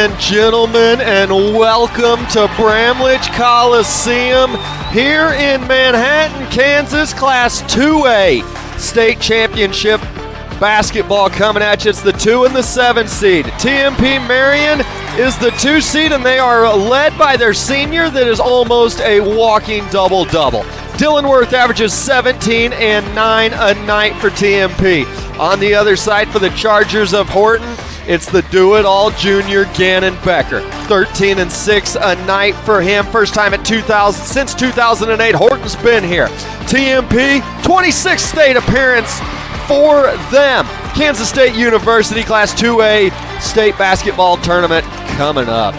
And gentlemen, and welcome to Bramlage Coliseum here in Manhattan, Kansas, Class 2A State Championship basketball coming at you. It's the 2 and the 7 seed. TMP Marian is the 2 seed, and they are led by their senior that is almost a walking double-double. Dylan Worth averages 17 and 9 a night for TMP. On the other side for the Chargers of Horton, it's the do-it-all junior Gannon Becker. 13 and 6 a night for him. First time at 2000 since 2008. Horton's been here. TMP, 26th state appearance for them. Kansas State University Class 2A state basketball tournament coming up.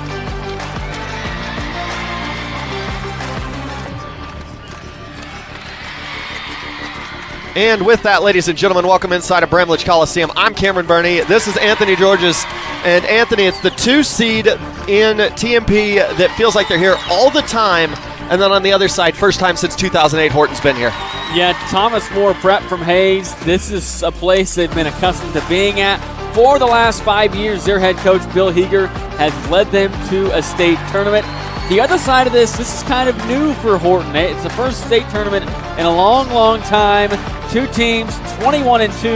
And with that, ladies and gentlemen, welcome inside of Bramlage Coliseum. I'm Cameron Burney. This is Anthony Georges. And Anthony, it's the 2 seed in TMP that feels like they're here all the time. And then on the other side, first time since 2008, Horton's been here. Yeah, Thomas More Prep from Hayes. This is a place they've been accustomed to being at. For the last 5 years, their head coach, Bill Heeger, has led them to a state tournament. The other side of this is kind of new for Horton. It's the first state tournament in a long, long time. 2 teams, 21 and 2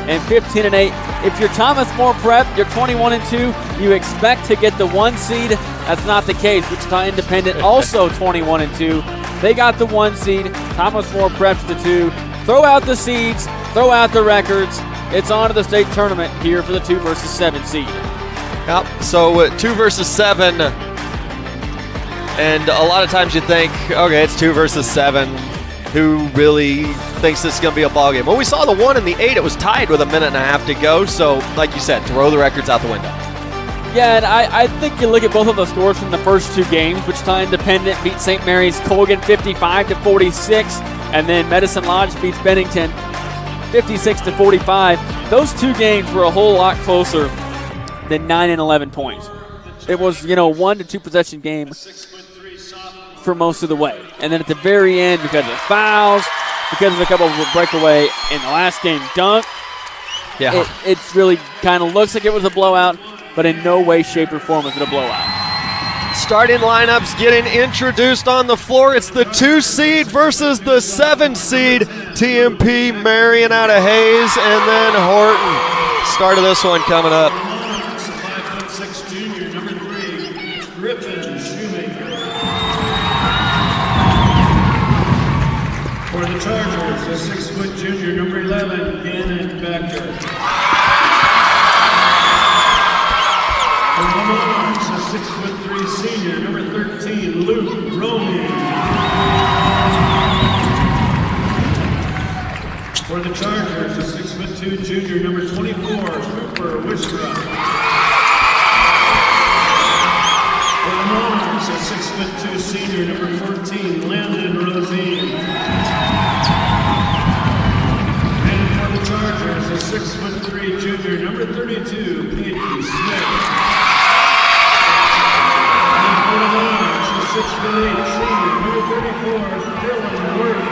and 15 and 8. If you're Thomas More Prep, you're 21 and 2. You expect to get the 1 seed. That's not the case. Wichita Independent also 21 and 2. They got the 1 seed. Thomas More Prep's the 2. Throw out the seeds. Throw out the records. It's on to the state tournament here for the 2 versus 7 seed. Yep. So 2 versus 7. And a lot of times you think, okay, it's 2 versus 7. Who really thinks this is going to be a ball game? Well, we saw the 1 and the 8. It was tied with a minute and a half to go. So, like you said, throw the records out the window. Yeah, and I think you look at both of the scores from the first 2 games. Wichita Independent beat St. Mary's Colgan 55-46, and then Medicine Lodge beats Bennington 56-45. Those 2 games were a whole lot closer than 9 and 11 points. It was, 1 to 2 possession game for most of the way. And then at the very end, because of fouls, because of a couple of breakaway in the last game dunk, it really kind of looks like it was a blowout, but in no way, shape, or form was it a blowout. Starting lineups getting introduced on the floor. It's the 2 seed versus the 7 seed. TMP Marian out of Hayes, and then Horton. Start of this one coming up. For the Chargers, the 6-foot junior, number 11, Gannon Becker. For the Monarchs, the 6'3" senior, number 13, Luke Romy. For the Chargers, the 6'2" junior, number 24, Cooper Wishra. For the Monarchs, the 6'2" senior, number 14, Landon Rosine. Chargers, a 6'3" junior, number 32, Peyton Smith. And for the Monarchs, a 6'8" senior, number 34, Dylan Worth.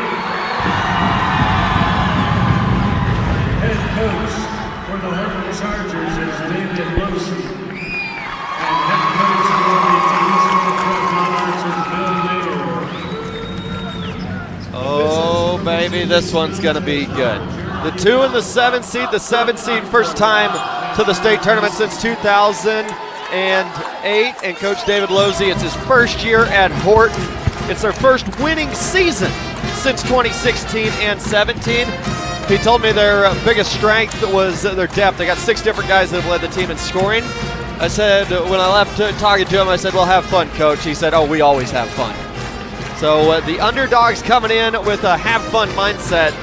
Head coach for the Horton Chargers is David Losey. And head coach for the Monarchs is Bill Mayer. Oh, baby, this one's going to be good. The 2 and the 7 seed. The 7 seed first time to the state tournament since 2008. And Coach David Losey, it's his first year at Horton. It's their first winning season since 2016 and 17. He told me their biggest strength was their depth. They got 6 different guys that have led the team in scoring. I said, when I left talking to him, I said, well, have fun, Coach. He said, oh, we always have fun. So the underdogs coming in with a have fun mindset.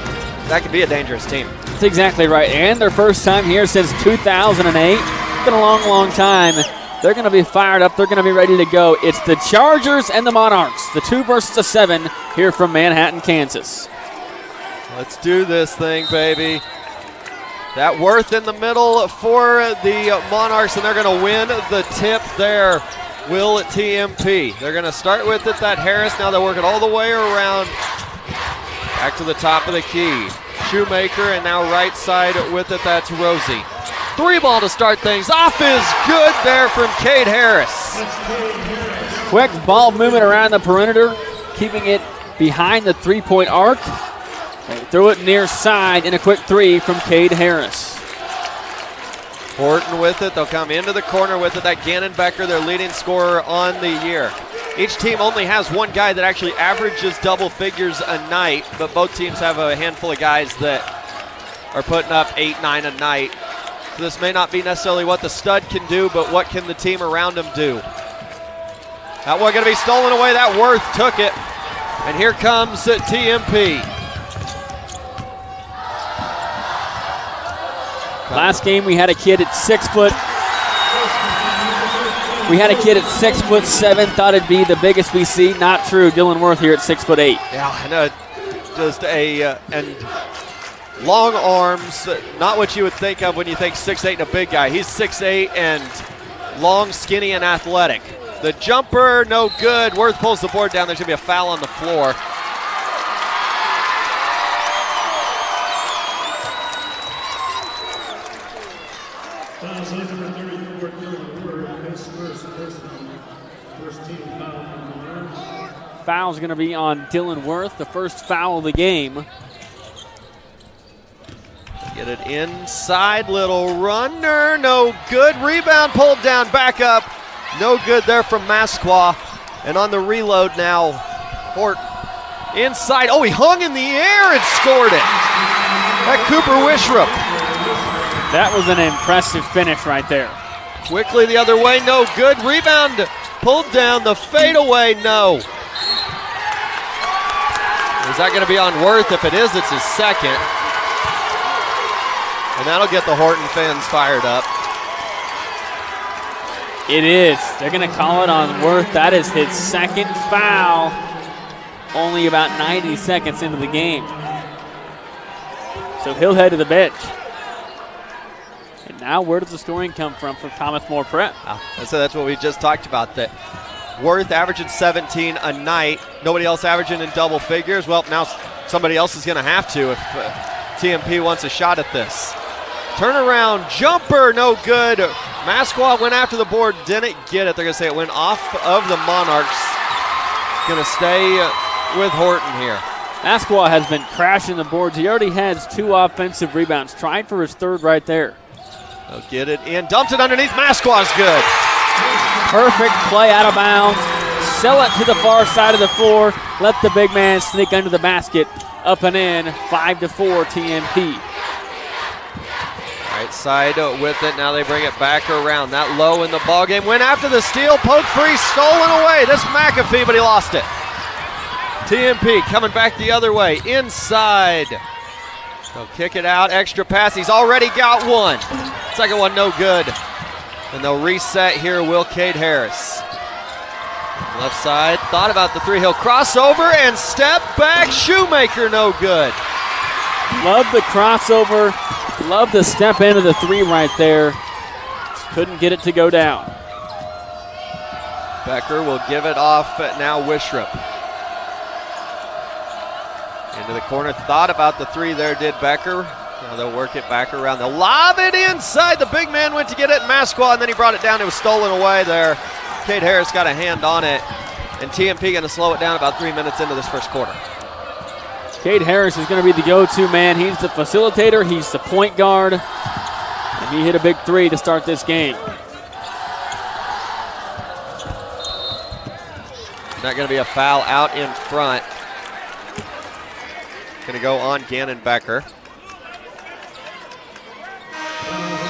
That could be a dangerous team. That's exactly right. And their first time here since 2008. It's been a long, long time. They're going to be fired up. They're going to be ready to go. It's the Chargers and the Monarchs, the 2 versus the 7 here from Manhattan, Kansas. Let's do this thing, baby. That Worth in the middle for the Monarchs, and they're going to win the tip there. Will TMP. They're going to start with it, that Harris. Now they're working all the way around. Back to the top of the key. Shoemaker, and now right side with it, that's Rosie. Three ball to start things off is good there from Cade Harris. Quick ball movement around the perimeter, keeping it behind the three-point arc. They throw it near side in a quick three from Cade Harris. Horton with it. They'll come into the corner with it. That Gannon Becker, their leading scorer on the year. Each team only has one guy that actually averages double figures a night, but both teams have a handful of guys that are putting up 8, 9 a night. So this may not be necessarily what the stud can do, but what can the team around him do? That one going to be stolen away. That Worth took it. And here comes TMP. Last game we had a kid at 6 foot. We had a kid at 6'7", thought it'd be the biggest we see. Not true. Dylan Worth here at 6'8". Yeah, I know. Just and long arms, not what you would think of when you think 6'8" and a big guy. He's 6'8" and long, skinny, and athletic. The jumper, no good. Worth pulls the board down. There's going to be a foul on the floor. Foul's going to be on Dylan Worth, the first foul of the game. Get it inside, little runner, no good. Rebound pulled down, back up. No good there from Masqua. And on the reload now, Horton inside. Oh, he hung in the air and scored it. That Cooper Wishrup. That was an impressive finish right there. Quickly the other way, no good. Rebound pulled down, the fadeaway, no. Is that going to be on Worth? If it is, it's his second. And that'll get the Horton fans fired up. It is. They're going to call it on Worth. That is his second foul. Only about 90 seconds into the game. So he'll head to the bench. And now where does the scoring come from for Thomas More Prep? So that's what we just talked about. That Worth averaging 17 a night. Nobody else averaging in double figures. Well, now somebody else is going to have to if TMP wants a shot at this. Turnaround jumper, no good. Masqua went after the board, didn't get it. They're going to say it went off of the Monarchs. Going to stay with Horton here. Masqua has been crashing the boards. He already has 2 offensive rebounds. Trying for his third right there. They'll get it in. Dumped it underneath. Masqua's good. Perfect play out of bounds. Sell it to the far side of the floor. Let the big man sneak under the basket. Up and in. 5-4 TMP. Right side with it. Now they bring it back around. That low in the ball game. Went after the steal. Poke free. Stolen away. This McAfee, but he lost it. TMP coming back the other way. Inside. They'll kick it out. Extra pass. He's already got one. Second one no good. And they'll reset here. Will Cade Harris. Left side. Thought about the three. He'll cross over and step back. Shoemaker no good. Love the crossover. Love the step into the three right there. Couldn't get it to go down. Becker will give it off now. Wishrup. Into the corner. Thought about the three there, did Becker. Now they'll work it back around. They'll lob it inside. The big man went to get it. Masqua, and then he brought it down. It was stolen away there. Cade Harris got a hand on it. And TMP going to slow it down about 3 minutes into this first quarter. Cade Harris is going to be the go-to man. He's the facilitator. He's the point guard. And he hit a big three to start this game. Not going to be a foul out in front. Going to go on Gannon Becker.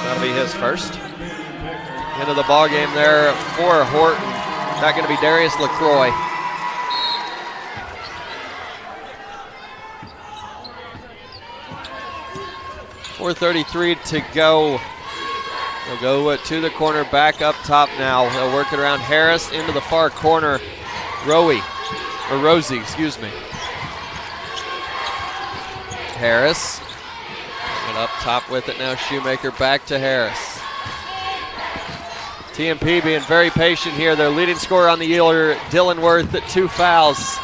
That'll be his first. Into the ball game there for Horton. Not going to be Darius LaCroix. .433 to go. They'll go to the corner, back up top now. They'll work it around Harris into the far corner. Rosie, excuse me. Harris. And up top with it now, Shoemaker back to Harris. TMP being very patient here. Their leading scorer on the year, Dylan Worth, 2 fouls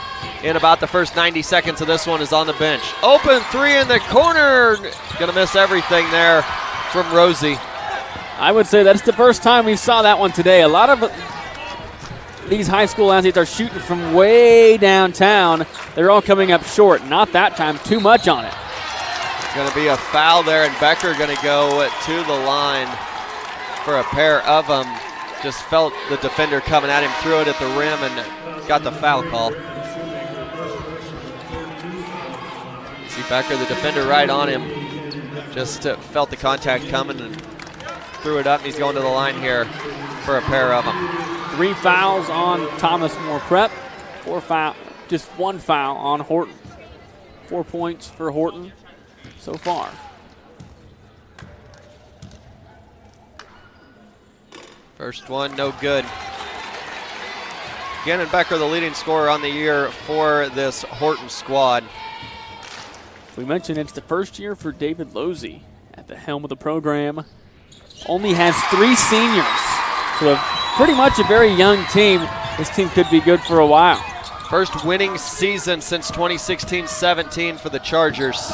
in about the first 90 seconds of this one, is on the bench. Open three in the corner. Gonna miss everything there from Rosie. I would say that's the first time we saw that one today. A lot of these high school athletes are shooting from way downtown. They're all coming up short. Not that time. Too much on it. Going to be a foul there, and Becker going to go to the line for a pair of them. Just felt the defender coming at him, threw it at the rim, and got the foul call. See Becker, the defender, right on him. Just felt the contact coming and threw it up. He's going to the line here for a pair of them. 3 fouls on Thomas More Prep. Just 1 foul on Horton. 4 points for Horton so far. First one, no good. Gannon Becker, the leading scorer on the year for this Horton squad. We mentioned it's the first year for David Losey at the helm of the program. Only has 3 seniors, so pretty much a very young team. This team could be good for a while. First winning season since 2016-17 for the Chargers,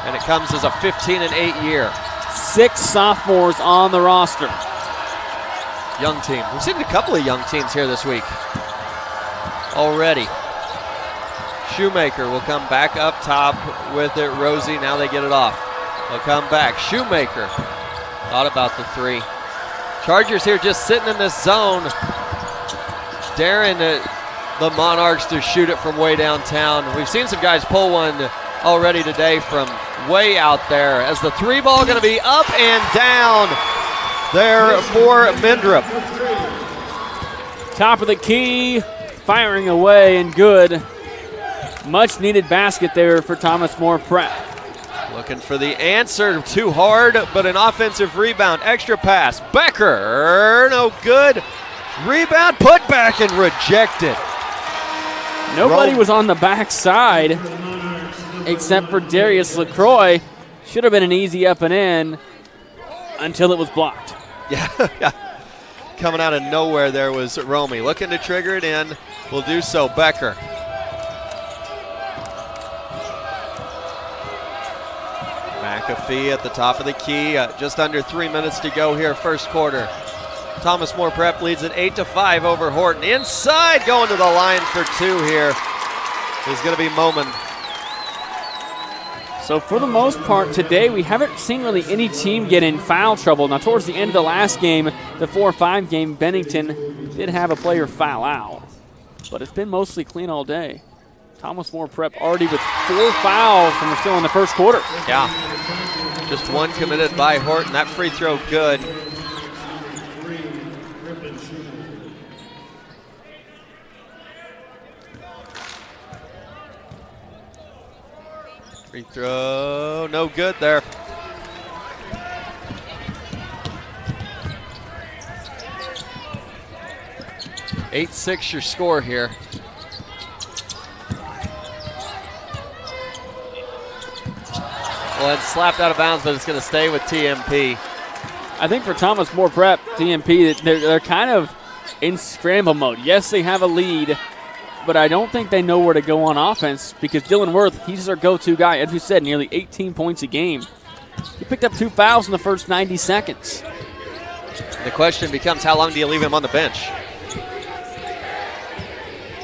and it comes as a 15-8 year. 6 sophomores on the roster. Young team. We've seen a couple of young teams here this week already. Shoemaker will come back up top with it. Rosie, now they get it off. They'll come back. Shoemaker thought about the 3. Chargers here just sitting in this zone, daring the Monarchs to shoot it from way downtown. We've seen some guys pull one already today from way out there, as the 3 ball going to be up and down there for Mindrup. Top of the key, firing away and good. Much needed basket there for Thomas More Prep. Looking for the answer, too hard, but an offensive rebound, extra pass. Becker, no good. Rebound, put back and rejected. Nobody was on the backside except for Darius LaCroix. Should have been an easy up and in until it was blocked. Yeah. Coming out of nowhere there was Romy. Looking to trigger it in. Will do so, Becker. McAfee at the top of the key. Just under 3 minutes to go here, first quarter. Thomas More Prep leads at 8-5 over Horton. Inside, going to the line for 2 here is going to be Moman. So for the most part today, we haven't seen really any team get in foul trouble. Now towards the end of the last game, the 4-5 game, Bennington did have a player foul out, but it's been mostly clean all day. Thomas More Prep already with 4 fouls and we're still in the first quarter. Yeah, just 1 committed by Horton. That free throw good. Free throw, no good there. (8-6) your score here. Well, it's slapped out of bounds, but it's going to stay with TMP. I think for Thomas More Prep, TMP, they're kind of in scramble mode. Yes, they have a lead, but I don't think they know where to go on offense because Dylan Worth, he's their go-to guy. As we said, nearly 18 points a game. He picked up 2 fouls in the first 90 seconds. The question becomes, how long do you leave him on the bench?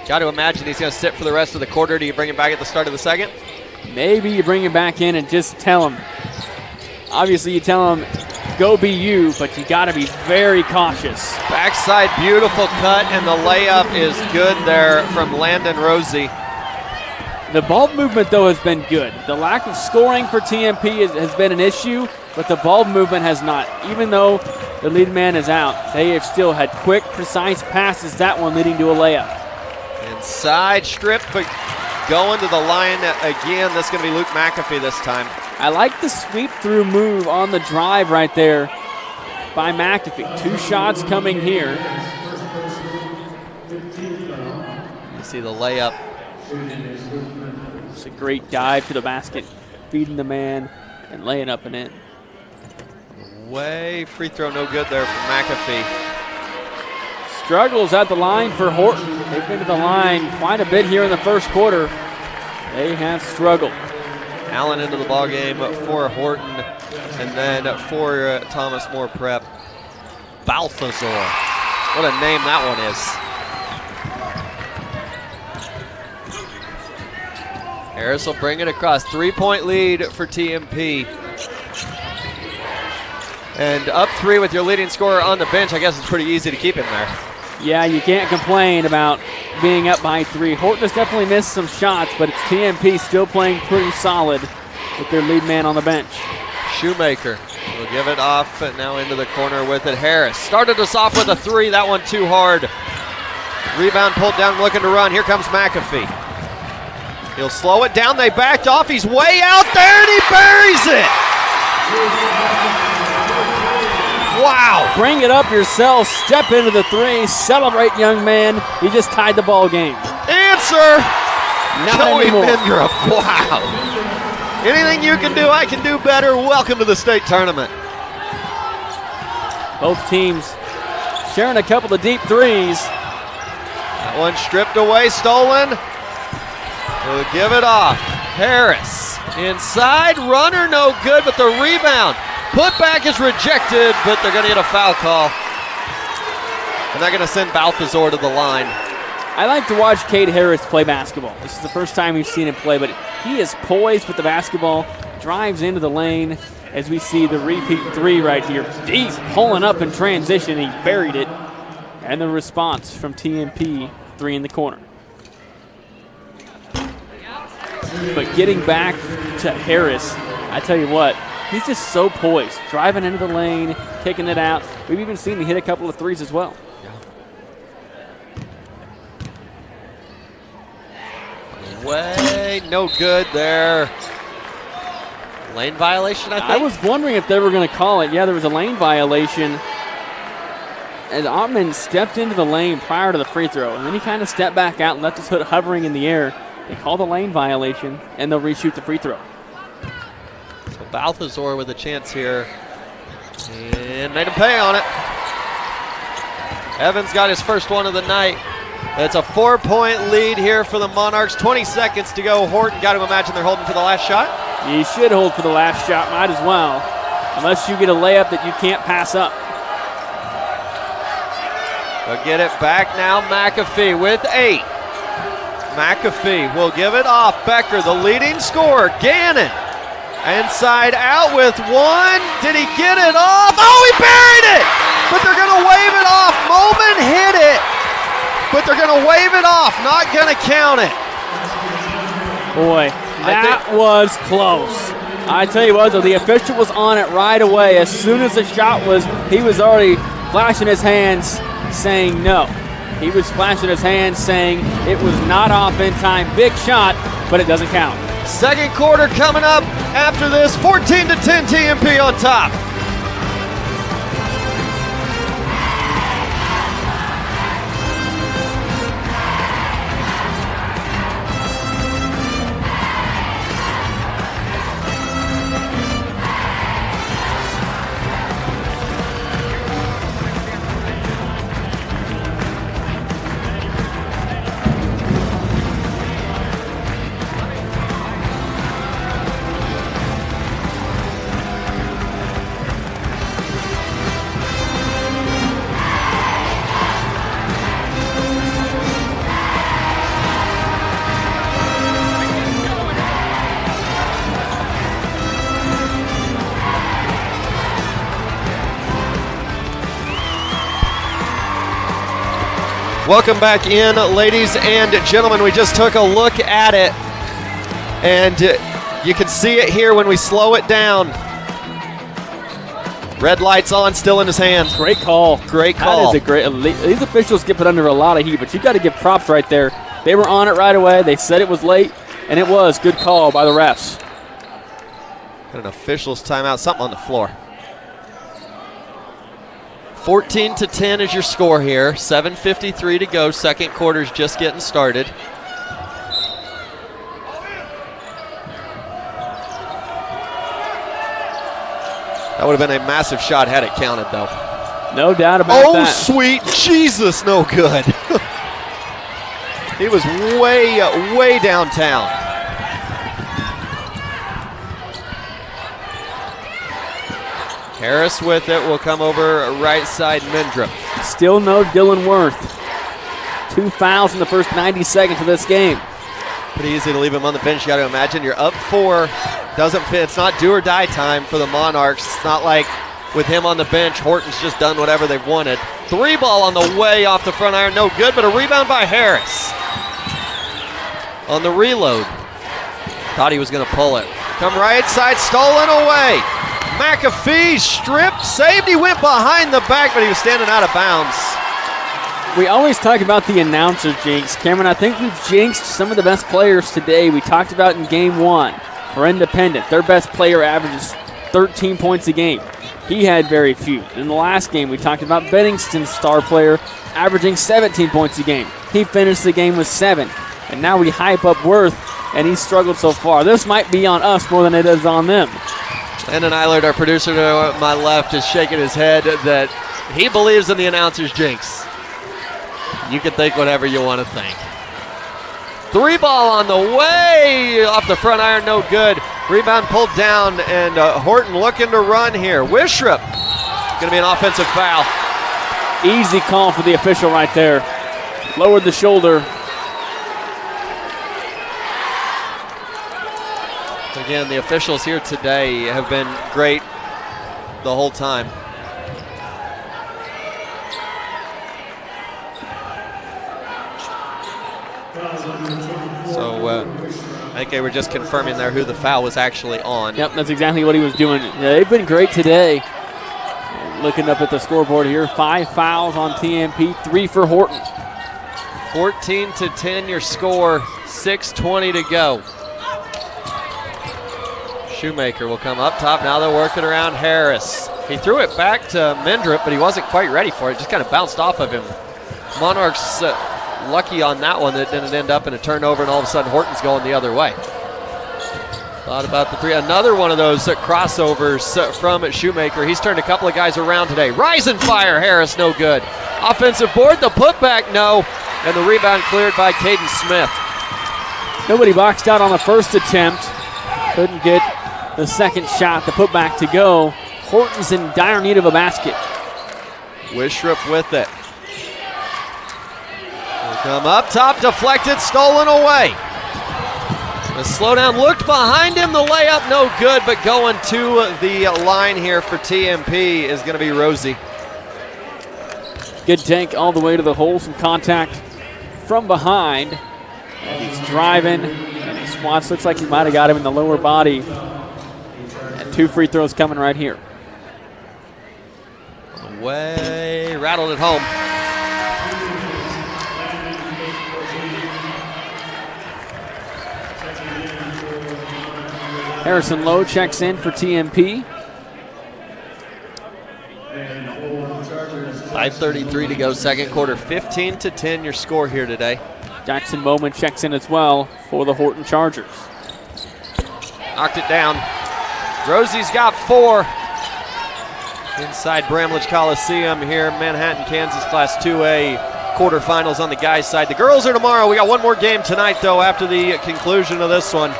Got to imagine he's going to sit for the rest of the quarter. Do you bring him back at the start of the second? Maybe you bring him back in and just tell him. Obviously, you tell him, go be you, but you got to be very cautious. Backside, beautiful cut, and the layup is good there from Landon Rosie. The ball movement, though, has been good. The lack of scoring for TMP has been an issue, but the ball movement has not. Even though the lead man is out, they have still had quick, precise passes, that one leading to a layup. Inside strip, but going to the line again. That's going to be Luke McAfee this time. I like the sweep-through move on the drive right there by McAfee. 2 shots coming here. You see the layup. It's a great dive to the basket, feeding the man and laying up and in. Way free throw, no good there from McAfee. Struggles at the line for Horton. They've been to the line quite a bit here in the first quarter. They have struggled. Allen into the ball game for Horton, and then for Thomas More Prep, Balthazar. What a name that one is. Harris will bring it across. 3-point lead for TMP. And up 3 with your leading scorer on the bench, I guess it's pretty easy to keep him there. Yeah, you can't complain about being up by 3. Horton has definitely missed some shots, but it's TMP still playing pretty solid with their lead man on the bench. Shoemaker will give it off now into the corner with it. Harris started us off with a 3. That one too hard. Rebound pulled down, looking to run. Here comes McAfee. He'll slow it down. They backed off. He's way out there, and he buries it. Wow. Bring it up yourself. Step into the 3. Celebrate, young man. You just tied the ball game. Answer. Not Joey anymore. Mindrup. Wow. Anything you can do, I can do better. Welcome to the state tournament. Both teams sharing a couple of deep 3s. That one stripped away, stolen. We'll give it off. Harris inside, runner no good, but the rebound. Putback is rejected, but they're going to get a foul call. And they're going to send Balthazar to the line. I like to watch Cade Harris play basketball. This is the first time we've seen him play, but he is poised with the basketball, drives into the lane as we see the repeat 3 right here. Deep, pulling up in transition. He buried it. And the response from TMP, 3 in the corner. But getting back to Harris, I tell you what, he's just so poised. Driving into the lane, kicking it out. We've even seen him hit a couple of 3s as well. Way, no good there. Lane violation, I think? I was wondering if they were going to call it. Yeah, there was a lane violation. And Ottman stepped into the lane prior to the free throw, and then he kind of stepped back out and left his foot hovering in the air. They call the lane violation, and they'll reshoot the free throw. So Balthazar with a chance here, and made him pay on it. Evans got his first one of the night. It's a 4-point lead here for the Monarchs. 20 seconds to go. Horton, got to imagine they're holding for the last shot. You should hold for the last shot, might as well, unless you get a layup that you can't pass up. They'll get it back now. McAfee with 8. McAfee will give it off. Becker, the leading scorer. Gannon, inside out with 1. Did he get it off? Oh, he buried it! But they're going to wave it off. Moment hit it, but they're going to wave it off. Not going to count it. Boy, that was close. I tell you what, though, the official was on it right away. As soon as the shot was, he was already flashing his hands saying no. He was flashing his hands saying it was not off in time. Big shot, but it doesn't count. Second quarter coming up after this. 14-10 TMP on top. Welcome back in, ladies and gentlemen. We just took a look at it, and you can see it here when we slow it down. Red lights on, still in his hand. Great call. Great call. That is a great. These officials get put under a lot of heat, but you got to give props right there. They were on it right away. They said it was late, and it was. Good call by the refs. Got an official's timeout, something on the floor. 14-10 is your score here. 7:53 to go. Second quarter's just getting started. That would have been a massive shot had it counted, though. No doubt about that. Oh, sweet Jesus, no good. He was way downtown. Harris with it will come over right side Mindrup. Still no Dylan Worth. 2 fouls in the first 90 seconds of this game. Pretty easy to leave him on the bench. You got to imagine you're up 4. Doesn't fit. It's not do or die time for the Monarchs. It's not like with him on the bench, Horton's just done whatever they've wanted. 3 ball on the way off the front iron. No good, but a rebound by Harris. On the reload. Thought he was going to pull it. Come right side, stolen away. McAfee stripped, saved. He went behind the back, but he was standing out of bounds. We always talk about the announcer jinx. Cameron, I think we've jinxed some of the best players today. We talked about in game 1 for Independent. Their best player averages 13 points a game. He had very few. In the last game, we talked about Bennington's star player averaging 17 points a game. He finished the game with 7. And now we hype up Worth, and he's struggled so far. This might be on us more than it is on them. Landon Eilert, our producer to my left, is shaking his head that he believes in the announcer's jinx. You can think whatever you want to think. 3 ball on the way off the front iron, no good. Rebound pulled down, and Horton looking to run here. Wishrup, going to be an offensive foul. Easy call for the official right there. Lowered the shoulder. Again, the officials here today have been great the whole time. So I think they were just confirming there who the foul was actually on. Yep, that's exactly what he was doing. Yeah, they've been great today. Looking up at the scoreboard here, 5 fouls on TMP, 3 for Horton. 14-10 your score, 6:20 to go. Shoemaker will come up top. Now they're working around Harris. He threw it back to Mindrup, but he wasn't quite ready for it. Just kind of bounced off of him. Monarchs lucky on that one that didn't end up in a turnover, and all of a sudden Horton's going the other way. Thought about the 3. Another one of those crossovers from Shoemaker. He's turned a couple of guys around today. Rise and fire, Harris, no good. Offensive board, the putback, no. And the rebound cleared by Caden Smith. Nobody boxed out on the first attempt. Couldn't get the second shot, the putback to go. Horton's in dire need of a basket. Wishrup with it. Will come up top, deflected, stolen away. The slowdown looked behind him, the layup no good, but going to the line here for TMP is going to be Rosie. Good tank all the way to the hole, some contact from behind. And he's driving, and he swats. Looks like he might have got him in the lower body. And 2 free throws coming right here. Away, rattled it home. Harrison Lowe checks in for TMP. 5:33 to go, second quarter. 15-10 your score here today. Jackson Bowman checks in as well for the Horton Chargers. Knocked it down. Rosie's got 4. Inside Bramlage Coliseum here, Manhattan, Kansas, Class 2A quarterfinals on the guys' side. The girls are tomorrow. We got one more game tonight, though, after the conclusion of this one.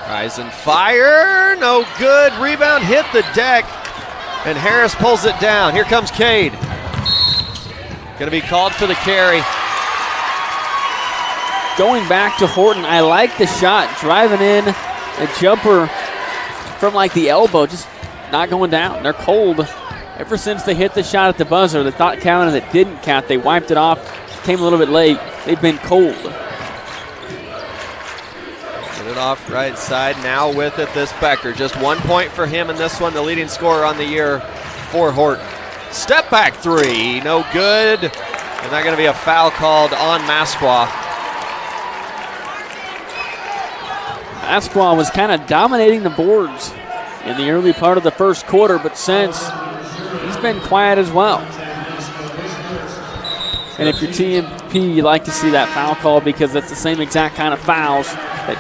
Rise and fire, no good. Rebound hit the deck, and Harris pulls it down. Here comes Cade. Going to be called for the carry. Going back to Horton, I like the shot. Driving in, a jumper from like the elbow, just not going down. They're cold. Ever since they hit the shot at the buzzer, the thought counted, that didn't count. They wiped it off, came a little bit late. They've been cold. Get it off right side. Now with it, this Becker. Just 1 point for him in this one, the leading scorer on the year for Horton. Step back 3, no good. And that's going to be a foul called on Masqua. Masqua was kind of dominating the boards in the early part of the first quarter, but since, he's been quiet as well. And if you're TMP, you like to see that foul call because that's the same exact kind of fouls.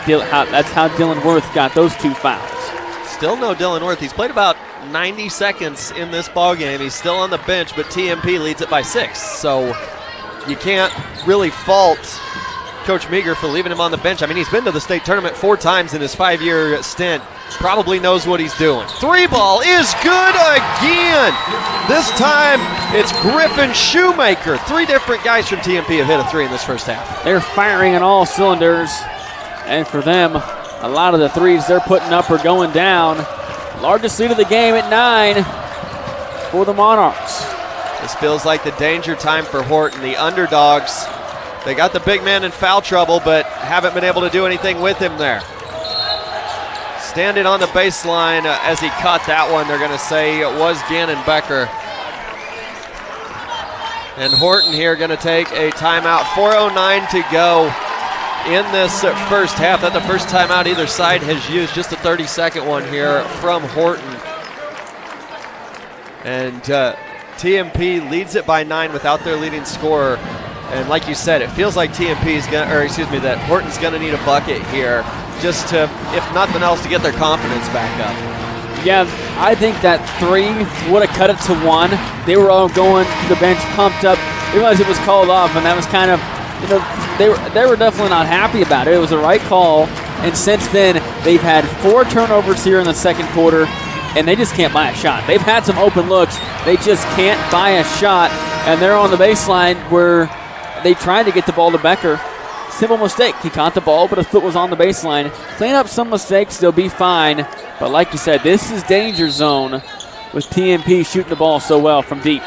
That's how Dylan Worth got those 2 fouls. Still no Dylan Worth. He's played about 90 seconds in this ballgame. He's still on the bench, but TMP leads it by 6. So you can't really fault Coach Meager for leaving him on the bench. I mean, he's been to the state tournament 4 times in his 5-year stint. Probably knows what he's doing. 3 ball is good again. This time it's Griffin Shoemaker. 3 different guys from TMP have hit a 3 in this first half. They're firing on all cylinders. And for them, a lot of the threes they're putting up are going down. Largest lead of the game at 9 for the Monarchs. This feels like the danger time for Horton, the underdogs. They got the big man in foul trouble, but haven't been able to do anything with him there. Standing on the baseline as he caught that one, they're going to say it was Gannon Becker. And Horton here going to take a timeout. 4:09 to go in this first half. That's the first timeout either side has used, just a 30-second one here from Horton. And TMP leads it by 9 without their leading scorer. And like you said, it feels like that Horton's gonna need a bucket here, just to, if nothing else, to get their confidence back up. Yeah, I think that 3 would have cut it to 1. They were all going to the bench, pumped up. Realized it was called off, and that was kind of, they were definitely not happy about it. It was the right call, and since then they've had 4 turnovers here in the second quarter. And they just can't buy a shot. They've had some open looks. They just can't buy a shot. And they're on the baseline where they tried to get the ball to Becker. Simple mistake. He caught the ball, but his foot was on the baseline. Clean up some mistakes, they'll be fine. But like you said, this is danger zone with TMP shooting the ball so well from deep.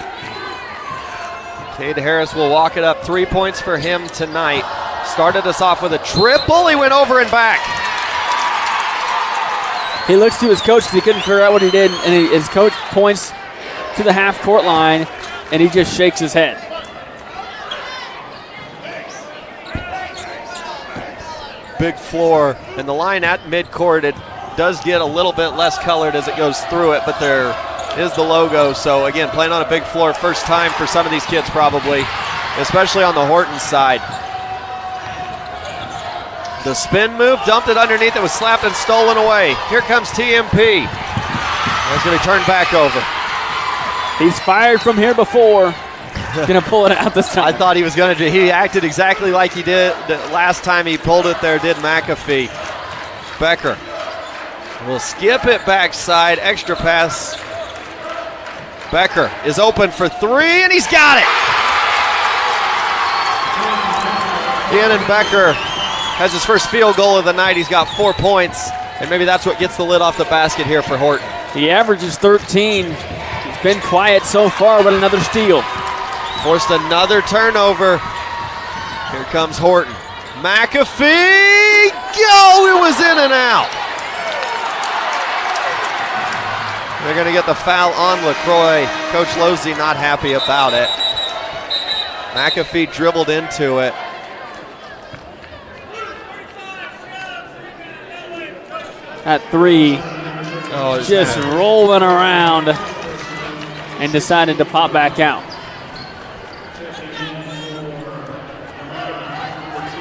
Cade Harris will walk it up. 3 points for him tonight. Started us off with a triple. He went over and back. He looks to his coach because he couldn't figure out what he did, and his coach points to the half-court line, and he just shakes his head. Big floor, and the line at midcourt, it does get a little bit less colored as it goes through it, but there is the logo. So again, playing on a big floor, first time for some of these kids probably, especially on the Horton side. The spin move, dumped it underneath, it was slapped and stolen away. Here comes TMP. It's going to be turned back over. He's fired from here before. Going to pull it out this time. I thought he was going to. He acted exactly like he did the last time he pulled it there, did McAfee. Becker will skip it backside, extra pass. Becker is open for 3, and he's got it. Gannon Becker has his first field goal of the night. He's got 4 points, and maybe that's what gets the lid off the basket here for Horton. He averages 13. He's been quiet so far, but another steal. Forced another turnover. Here comes Horton. McAfee! Go! It was in and out. They're going to get the foul on LaCroix. Coach Losey not happy about it. McAfee dribbled into it. At 3, just man. rolling around and decided to pop back out.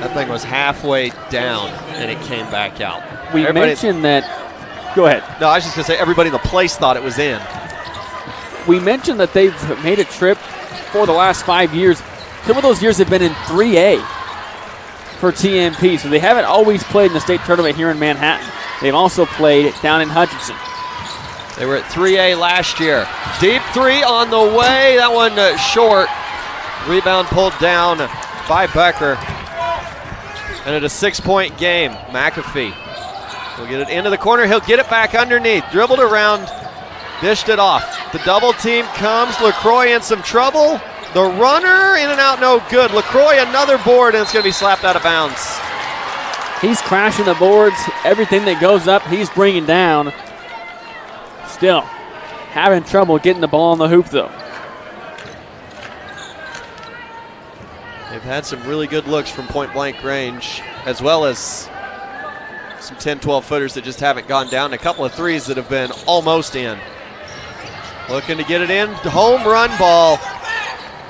That thing was halfway down and it came back out. We mentioned that. Go ahead. No, I was just going to say everybody in the place thought it was in. We mentioned that they've made a trip for the last 5 years. Some of those years have been in 3A for TMP, so they haven't always played in the state tournament here in Manhattan. They've also played down in Hutchinson. They were at 3A last year. Deep 3 on the way. That one short. Rebound pulled down by Becker. And at a 6-point game, McAfee will get it into the corner. He'll get it back underneath. Dribbled around, dished it off. The double team comes. LaCroix in some trouble. The runner in and out, no good. LaCroix another board, and it's going to be slapped out of bounds. He's crashing the boards. Everything that goes up, he's bringing down. Still having trouble getting the ball on the hoop, though. They've had some really good looks from point-blank range, as well as some 10, 12-footers that just haven't gone down. A couple of threes that have been almost in. Looking to get it in. Home run ball.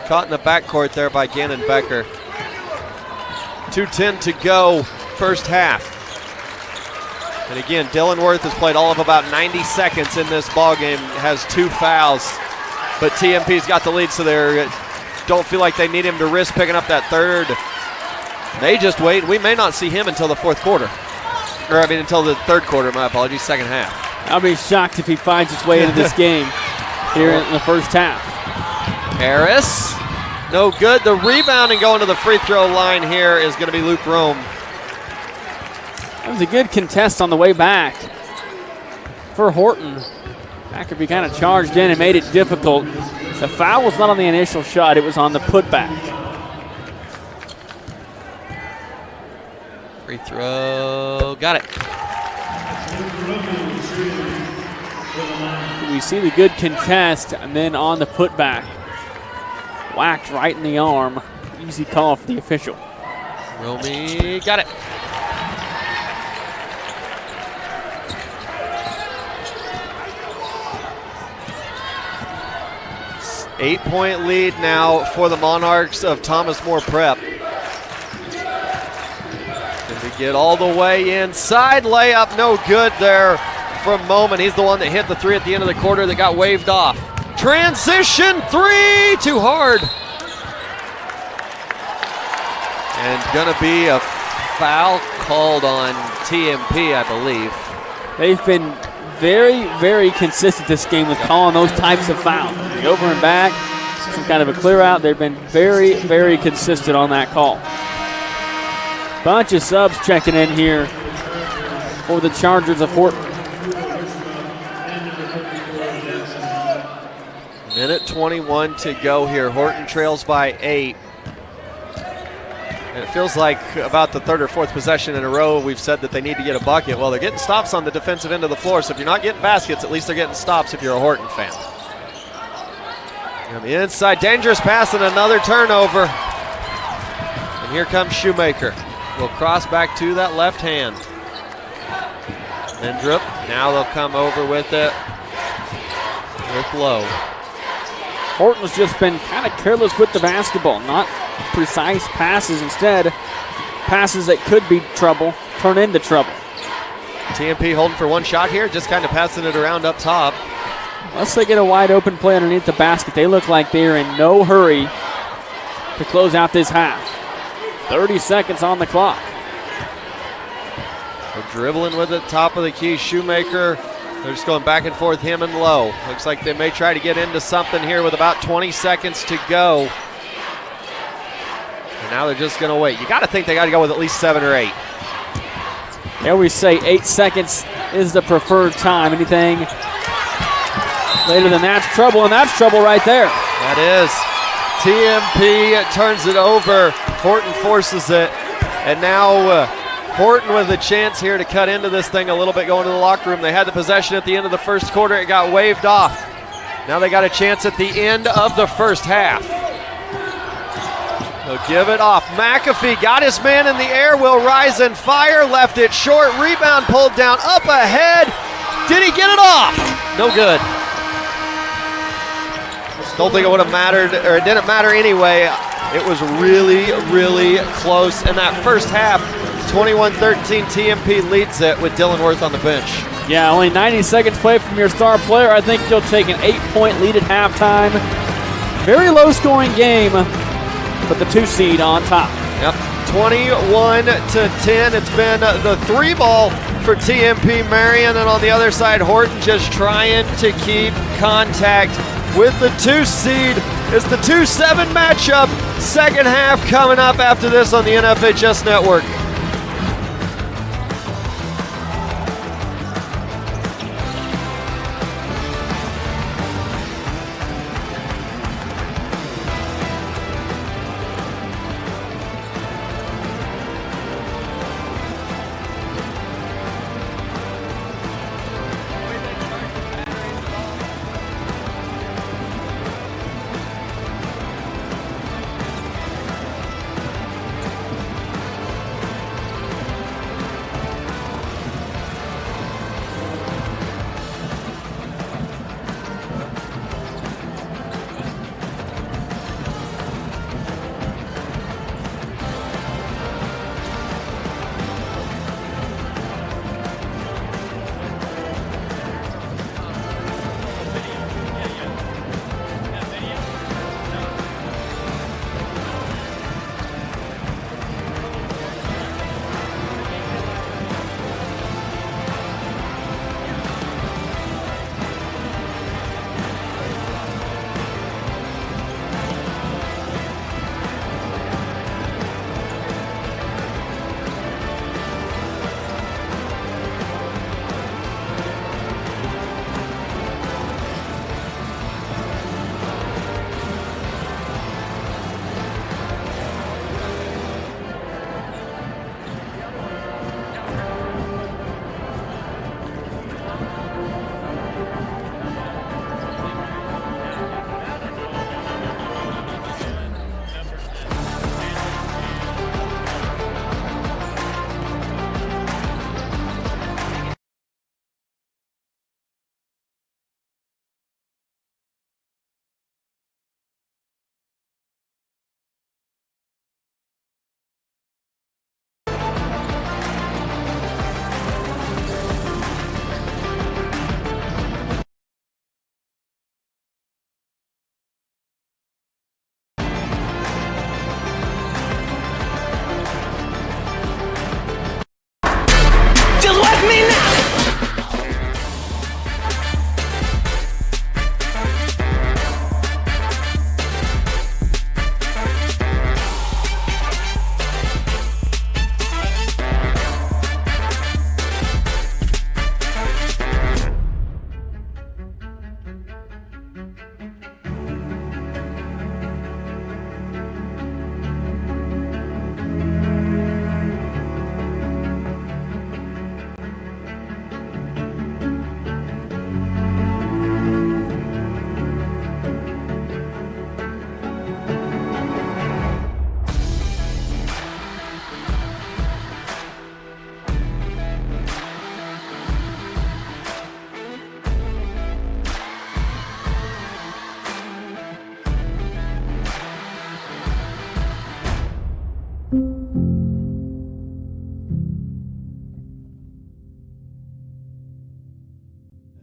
Caught in the backcourt there by Gannon Becker. 2:10 to go, first half. And again, Dylan Worth has played all of about 90 seconds in this ballgame, has 2 fouls. But TMP's got the lead, so they don't feel like they need him to risk picking up that third. may just wait. We may not see him until the fourth quarter. Until the third quarter, my apologies, second half. I'll be shocked if he finds his way into this game here in the first half. Harris, no good. The rebound and going to the free throw line here is going to be Luke Rome. That was a good contest on the way back for Horton. McAfee kind of charged in and made it difficult. The foul was not on the initial shot, it was on the putback. Free throw, got it. We see the good contest, and then on the putback, whacked right in the arm. Easy call for the official. Romy got it. Eight-point lead now for the Monarchs of Thomas More Prep. Can we get all the way inside? Layup, no good there from Moman. He's the one that hit the three at the end of the quarter that got waved off. Transition three, too hard. And gonna be a foul called on TMP, I believe. They've been very, very consistent this game with calling those types of fouls. The over and back, some kind of a clear out. They've been very, very consistent on that call. Bunch of subs checking in here for the Chargers of Horton. Minute 21 to go here. Horton trails by 8. And it feels like about the third or fourth possession in a row we've said that they need to get a bucket. Well, they're getting stops on the defensive end of the floor, so if you're not getting baskets, at least they're getting stops if you're a Horton fan. On the inside, dangerous pass and another turnover. And here comes Shoemaker. Will cross back to that left hand. Mendrup, now they'll come over with it with Lowe. Horton's just been kind of careless with the basketball, not precise passes. Instead, passes that could be trouble turn into trouble. TMP holding for one shot here, just kind of passing it around up top. Unless they get a wide open play underneath the basket, they look like they're in no hurry to close out this half. 30 seconds on the clock. They're dribbling with it, top of the key. Shoemaker, they're just going back and forth, him and Lowe. Looks like they may try to get into something here with about 20 seconds to go. And now they're just going to wait. You got to think they got to go with at least 7 or 8. They always say 8 seconds is the preferred time. Anything later than that's trouble, and that's trouble right there. That is. TMP turns it over. Horton forces it. And now Horton with a chance here to cut into this thing a little bit going to the locker room. They had the possession at the end of the first quarter. It got waved off. Now they got a chance at the end of the first half. They'll give it off. McAfee got his man in the air, will rise and fire, left it short, rebound pulled down, up ahead. Did he get it off? No good. Don't think it would have mattered, or it didn't matter anyway. It was really, really close. In that first half, 21-13, TMP leads it with Dylan Worth on the bench. Yeah, only 90 seconds play from your star player. I think you'll take an 8-point lead at halftime. Very low-scoring game, but the 2 seed on top. Yep, 21-10. It's been the 3 ball for TMP Marian, and on the other side, Horton just trying to keep contact with the 2 seed. It's the 2-7 matchup. Second half coming up after this on the NFHS Network.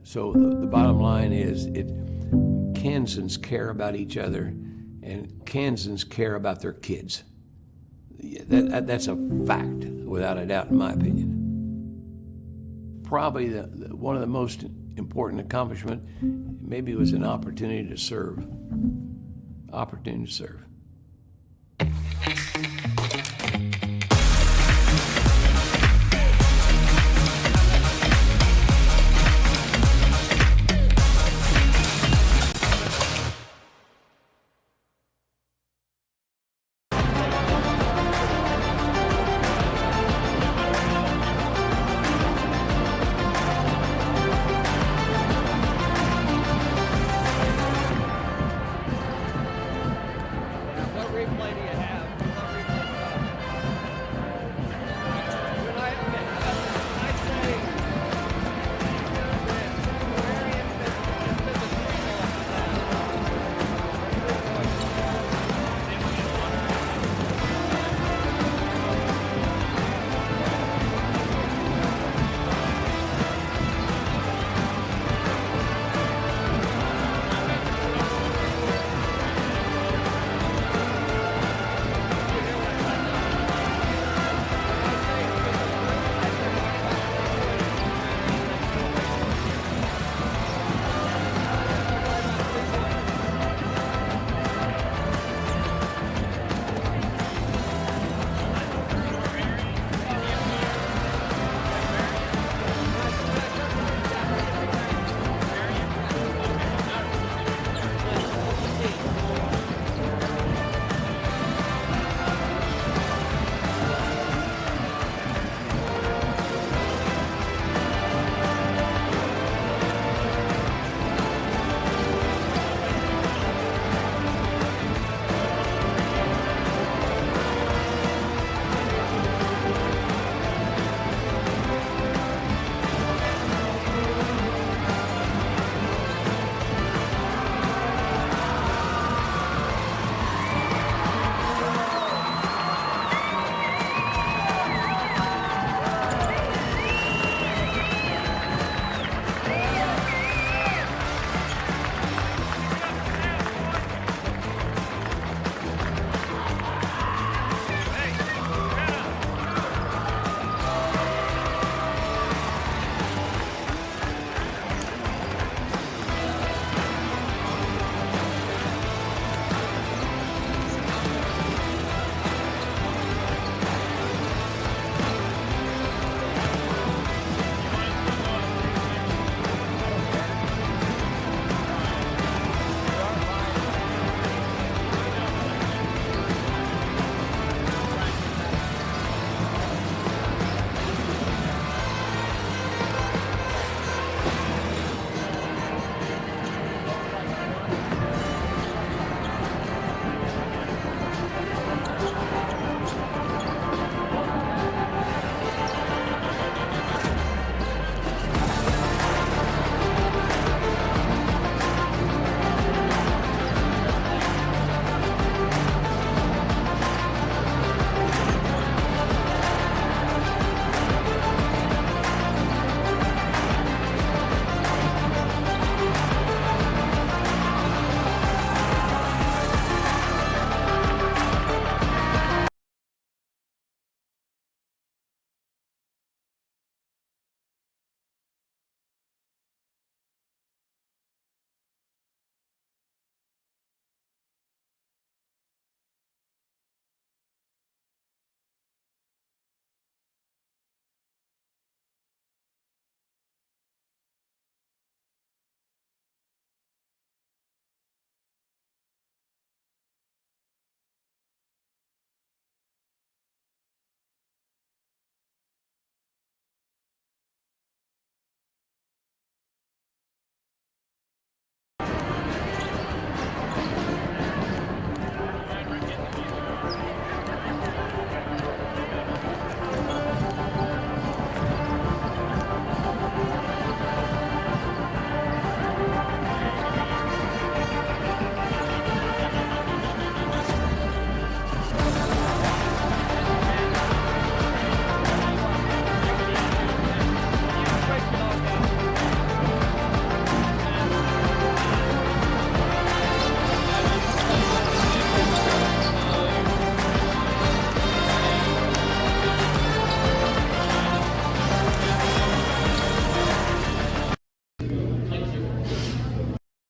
So the bottom line is Kansans care about each other, and Kansans care about their kids. That's a fact, without a doubt, in my opinion. Probably one of the most important accomplishment maybe was an opportunity to serve. Opportunity to serve.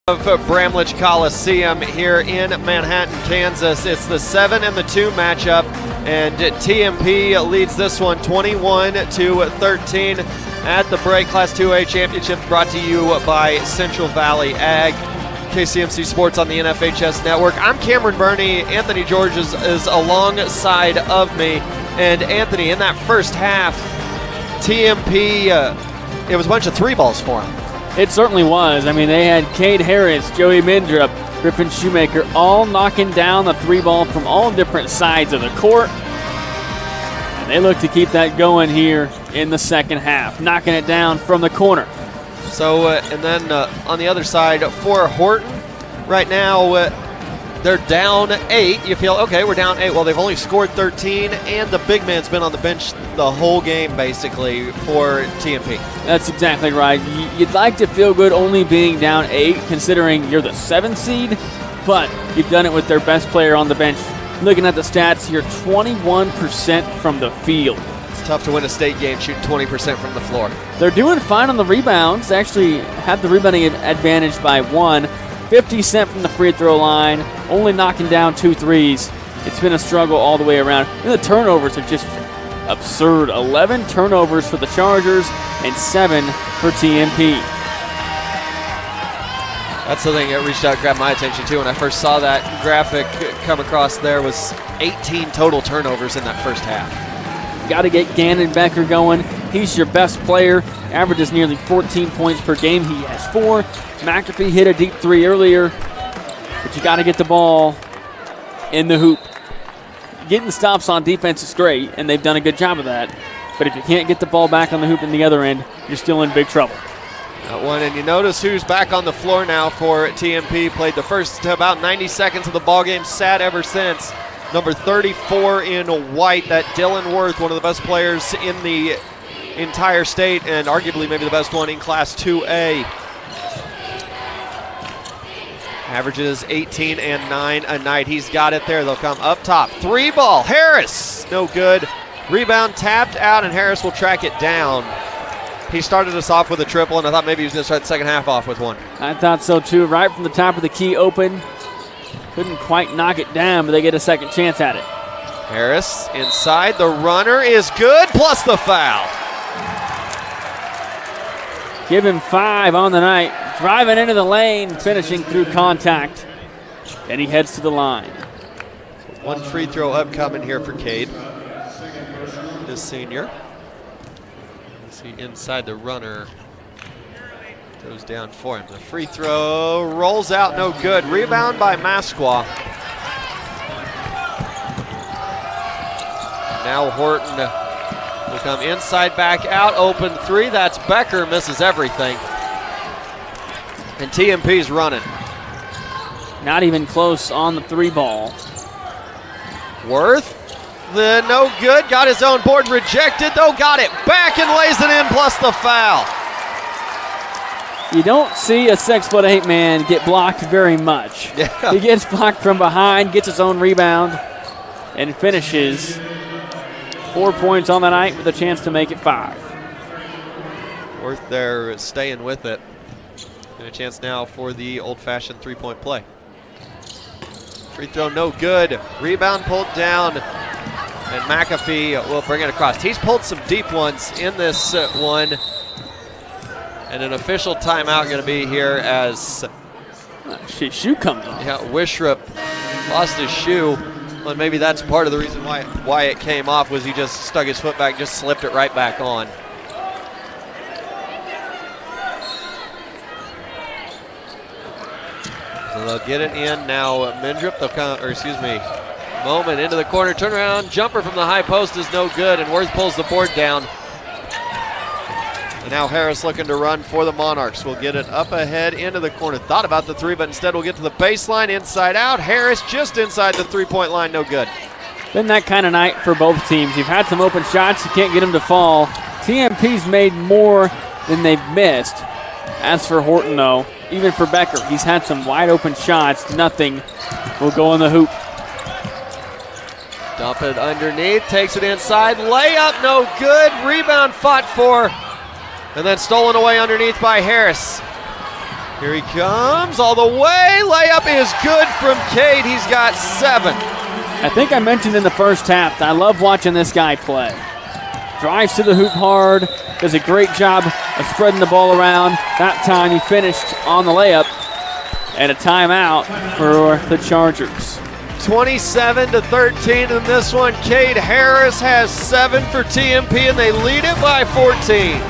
Of Bramlage Coliseum here in Manhattan, Kansas. It's the 7 and the 2 matchup, and TMP leads this one 21-13. At the break, Class 2A championship brought to you by Central Valley Ag. KCMC Sports on the NFHS Network. I'm Cameron Burney. Anthony George is alongside of me. And Anthony, in that first half, TMP, it was a bunch of 3 balls for him. It certainly was. I mean, they had Cade Harris, Joey Mindrup, Griffin Shoemaker all knocking down the 3 ball from all different sides of the court. And they look to keep that going here in the second half, knocking it down from the corner. So, and then on the other side for Horton, right now they're down 8. You feel, okay, we're down 8. Well, they've only scored 13, and the big man's been on the bench the whole game, basically, for TMP. That's exactly right. You'd like to feel good only being down 8, considering you're the 7th seed, but you've done it with their best player on the bench. Looking at the stats, you're 21% from the field. It's tough to win a state game shooting 20% from the floor. They're doing fine on the rebounds. They actually have the rebounding advantage by 1. 50% from the free throw line, only knocking down 2 threes. It's been a struggle all the way around. And the turnovers are just absurd. 11 turnovers for the Chargers and 7 for TMP. That's the thing that reached out and grabbed my attention too when I first saw that graphic come across. There was 18 total turnovers in that first half. Got to get Gannon Becker going. He's your best player. Averages nearly 14 points per game. He has 4. McAfee hit a deep 3 earlier, but you got to get the ball in the hoop. Getting stops on defense is great, and they've done a good job of that. But if you can't get the ball back on the hoop in the other end, you're still in big trouble. That one, and you notice who's back on the floor now for TMP. Played the first about 90 seconds of the ballgame, sat ever since. Number 34 in white, that Dylan Worth, one of the best players in the entire state, and arguably maybe the best one in Class 2A. Averages 18 and 9 a night. He's got it there. They'll come up top. 3 ball. Harris. No good. Rebound tapped out, and Harris will track it down. He started us off with a triple, and I thought maybe he was going to start the second half off with one. I thought so too. Right from the top of the key open. Couldn't quite knock it down, but they get a second chance at it. Harris inside. The runner is good, plus the foul. Give him 5 on the night. Driving into the lane, finishing through contact. And he heads to the line. One free throw upcoming here for Cade, the senior. See inside the runner. Goes down for him. The free throw rolls out, no good. Rebound by Masqua. Now Horton will come inside, back out, open 3. That's Becker, misses everything. And TMP's running. Not even close on the 3 ball. Worth, the no good, got his own board, rejected though, got it back and lays it in, plus the foul. You don't see a 6'8" man get blocked very much. Yeah. He gets blocked from behind, gets his own rebound, and finishes 4 points on the night with a chance to make it 5. Worth there staying with it. And a chance now for the old-fashioned 3-point play. Free throw no good. Rebound pulled down. And McAfee will bring it across. He's pulled some deep ones in this one. And an official timeout going to be here as His shoe comes off. Yeah, Wishrup lost his shoe. Well, maybe that's part of the reason why it came off, was he just stuck his foot back, just slipped it right back on. So they'll get it in now. Mindrup, they'll come, or excuse me, Moment into the corner, turnaround, jumper from the high post is no good, and Worth pulls the board down. And now Harris looking to run for the Monarchs. Will get it up ahead into the corner. Thought about the 3, but instead will get to the baseline, inside out. Harris just inside the 3-point line, no good. Been that kind of night for both teams. You've had some open shots, you can't get them to fall. TMP's made more than they've missed. As for Horton, though, even for Becker, he's had some wide open shots. Nothing will go in the hoop. Dump it underneath, takes it inside, layup no good, rebound fought for, and then stolen away underneath by Harris. Here he comes all the way. Layup is good from Cade. He's got 7. I think I mentioned in the first half, I love watching this guy play. Drives to the hoop hard, does a great job of spreading the ball around. That time he finished on the layup, and a timeout for the Chargers. 27-13 in this one. Cade Harris has 7 for TMP, and they lead it by 14.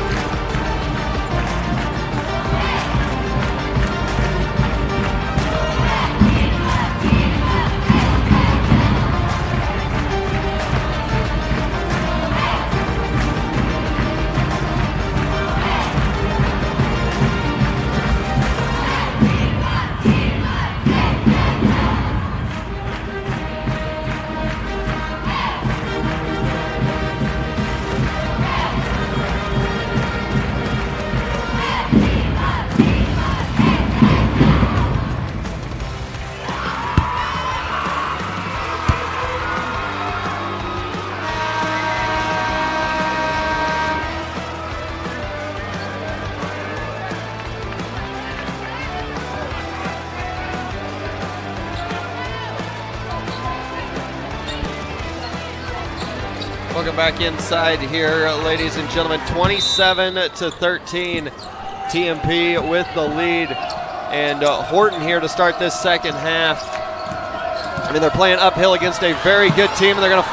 Welcome back inside here, ladies and gentlemen. 27-13, TMP with the lead, and Horton here to start this second half. I mean, they're playing uphill against a very good team, and they're going to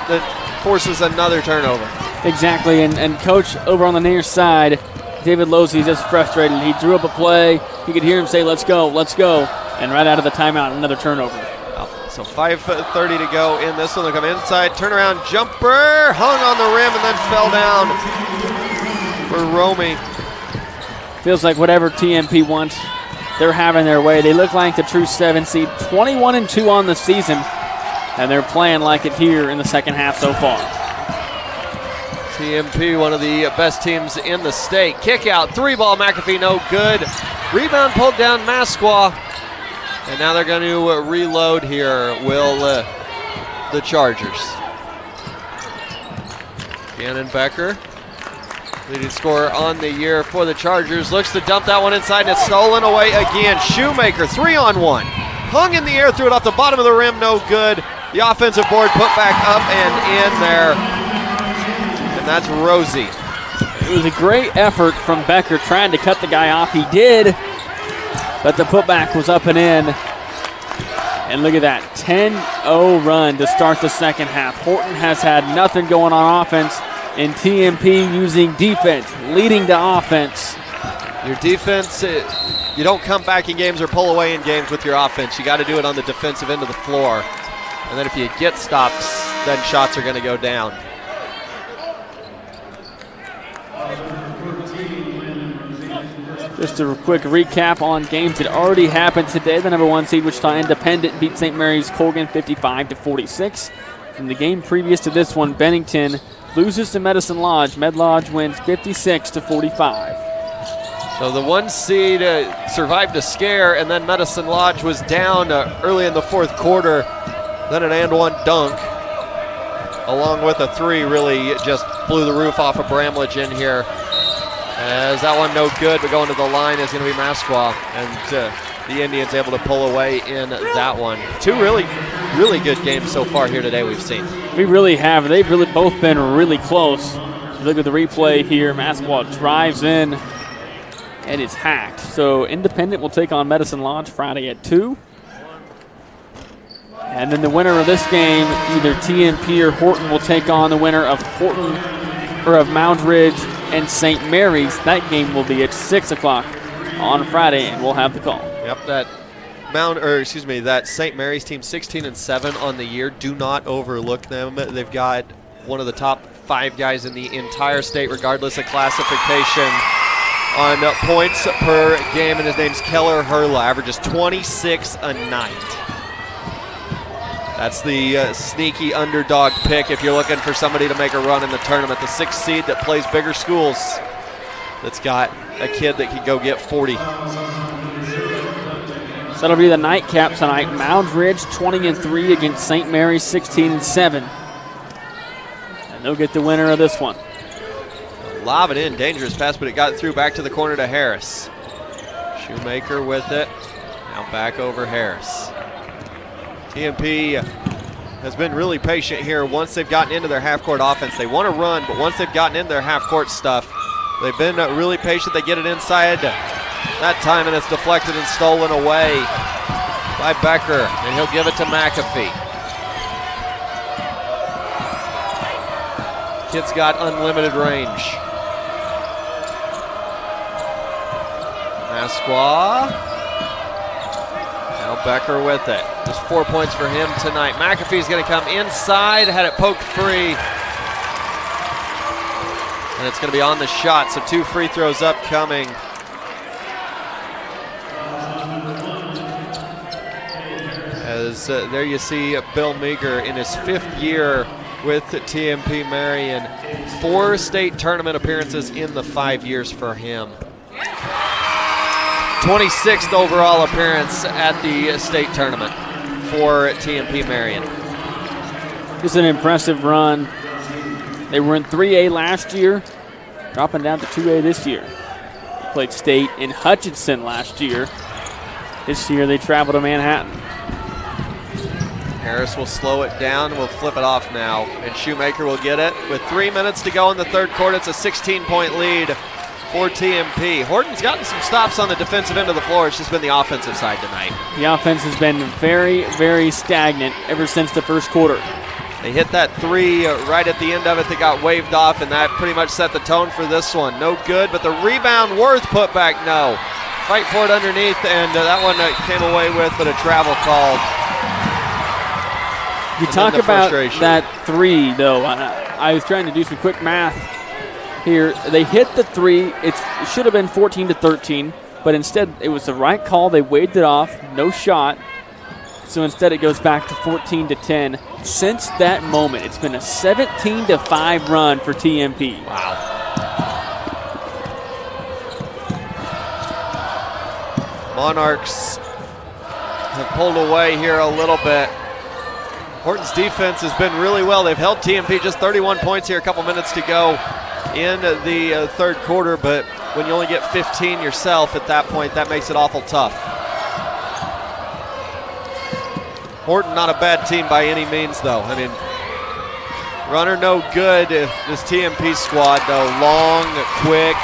that forces another turnover. Exactly, and Coach over on the near side, David Losey, just frustrated. He drew up a play. You could hear him say, let's go, and right out of the timeout, another turnover. So 5:30 to go in this one. They'll come inside, turnaround jumper, hung on the rim and then fell down for Romy. Feels like whatever TMP wants, they're having their way. They look like the true 7 seed, 21-2 on the season, and they're playing like it here in the second half so far. TMP, one of the best teams in the state. Kick out, 3-ball, McAfee, no good. Rebound pulled down Masqua. And now they're going to reload here, will the Chargers. Gannon Becker, leading scorer on the year for the Chargers, looks to dump that one inside, and it's stolen away again. Shoemaker, 3-on-1. Hung in the air, threw it off the bottom of the rim, no good. The offensive board put back up and in there. And that's Rosie. It was a great effort from Becker trying to cut the guy off. He did. But the putback was up and in. And look at that, 10-0 run to start the second half. Horton has had nothing going on offense, and TMP using defense, leading to offense. Your defense, you don't come back in games or pull away in games with your offense. You got to do it on the defensive end of the floor. And then if you get stops, then shots are going to go down. Just a quick recap on games that already happened today. The number 1 seed, Wichita Independent, beat St. Mary's Colgan 55-46. In the game previous to this one, Bennington loses to Medicine Lodge. Med Lodge wins 56-45. So the 1 seed survived a scare, and then Medicine Lodge was down early in the fourth quarter. Then an and-one dunk, along with a 3, really just blew the roof off of Bramlage in here. As that one no good, but going to the line is going to be Masqua, and the Indians able to pull away in that one. 2 really good games so far here today we've seen. We really have. They've really both been really close. Look at the replay here. Masqua drives in, and it's hacked. So Independent will take on Medicine Lodge Friday at 2. And then the winner of this game, either TMP or Horton, will take on the winner of Mound Ridge and St. Mary's. That game will be at 6 o'clock on Friday, and we'll have the call. Yep, that St. Mary's team, 16-7 on the year. Do not overlook them. They've got one of the top 5 guys in the entire state, regardless of classification, on points per game, and his name's Keller Hurla. Averages 26 a night. That's the sneaky underdog pick if you're looking for somebody to make a run in the tournament. The 6th seed that plays bigger schools, that's got a kid that can go get 40. So that'll be the nightcap tonight. Mound Ridge 20-3 against St. Mary's 16-7. And they'll get the winner of this one. Lob it in, dangerous pass, but it got through back to the corner to Harris. Shoemaker with it. Now back over Harris. TMP has been really patient here. Once they've gotten into their half-court offense, they want to run, but once they've gotten into their half-court stuff, they've been really patient. They get it inside that time, and it's deflected and stolen away by Becker, and he'll give it to McAfee. Kid's got unlimited range. Masqua. Now Becker with it. Just 4 points for him tonight. McAfee's going to come inside, had it poked free. And it's going to be on the shot, so 2 free throws upcoming. As there you see Bill Meager in his 5th year with TMP Marian. 4 state tournament appearances in the 5 years for him. 26th overall appearance at the state tournament for TMP Marian. Just an impressive run. They were in 3A last year, dropping down to 2A this year. They played state in Hutchinson last year. This year they travel to Manhattan. Harris will slow it down, will flip it off now, and Shoemaker will get it. With 3 minutes to go in the third quarter, it's a 16-point lead for TMP. Horton's gotten some stops on the defensive end of the floor. It's just been the offensive side tonight. The offense has been very, very stagnant ever since the first quarter. They hit that 3 right at the end of it that got waved off, and that pretty much set the tone for this one. No good, but the rebound Worth put back, no. Fight for it underneath, and that one came away with, but a travel called. You talk about that 3, though. I was trying to do some quick math here. They hit the 3. It should have been 14-13, but instead it was the right call. They waved it off, no shot. So instead it goes back to 14-10. Since that moment, it's been a 17-5 run for TMP. Wow. Monarchs have pulled away here a little bit. Horton's defense has been really well. They've held TMP just 31 points here, a couple minutes to go in the third quarter, but when you only get 15 yourself at that point, that makes it awful tough. Horton not a bad team by any means, though. I mean, runner no good. This TMP squad, though, long, quick,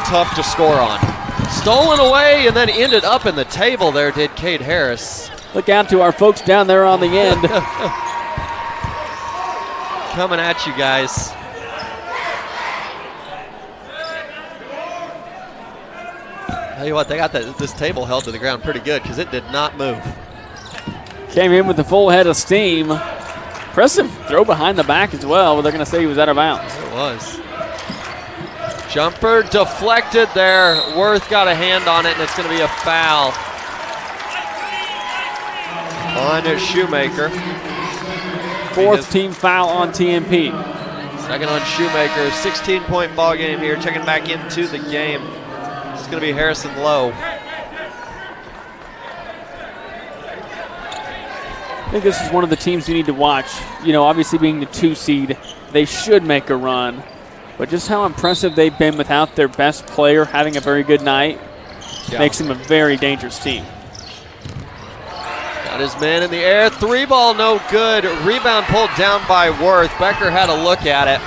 tough to score on. Stolen away and then ended up in the table there, did Cade Harris. Look out to our folks down there on the end. Coming at you guys. Tell you what, they got this table held to the ground pretty good because it did not move. Came in with a full head of steam. Impressive throw behind the back as well, but they're going to say he was out of bounds. It was. Jumper deflected there. Worth got a hand on it, and it's going to be a foul on Shoemaker. 4th team foul on TMP. Second on Shoemaker. 16-point ball game here. Checking back into the game. It's going to be Harrison Lowe. I think this is one of the teams you need to watch. You know, obviously being the 2 seed, they should make a run. But just how impressive they've been without their best player having a very good night makes them a very dangerous team. Got his man in the air. 3 ball, no good. Rebound pulled down by Worth. Becker had a look at it.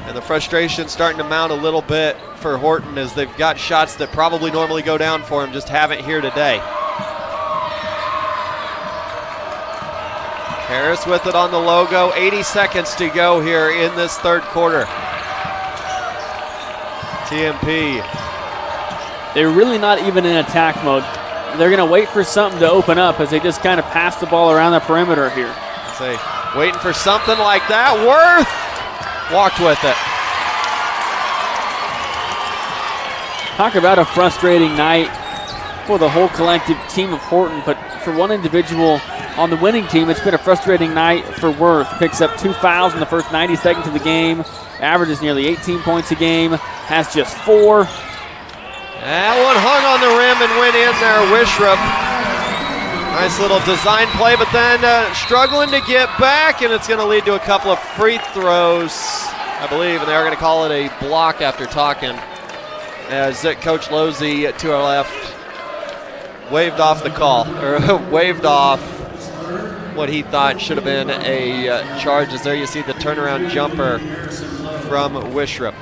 And the frustration starting to mount a little bit for Horton as they've got shots that probably normally go down for him, just haven't here today. Harris with it on the logo. 80 seconds to go here in this third quarter. TMP. They're really not even in attack mode. They're going to wait for something to open up as they just kind of pass the ball around the perimeter here. Say, waiting for something like that. Worth walked with it. Talk about a frustrating night for the whole collective team of Horton, but for one individual on the winning team, it's been a frustrating night for Worth. Picks up 2 fouls in the first 90 seconds of the game, averages nearly 18 points a game, has just 4. That one hung on the rim and went in there, Wishrup. Nice little design play, but then struggling to get back, and it's going to lead to a couple of free throws, I believe, and they are going to call it a block after talking. as Coach Losey to our left waved off the call, or waved off what he thought should have been a charge. As there you see the turnaround jumper from Wishrup.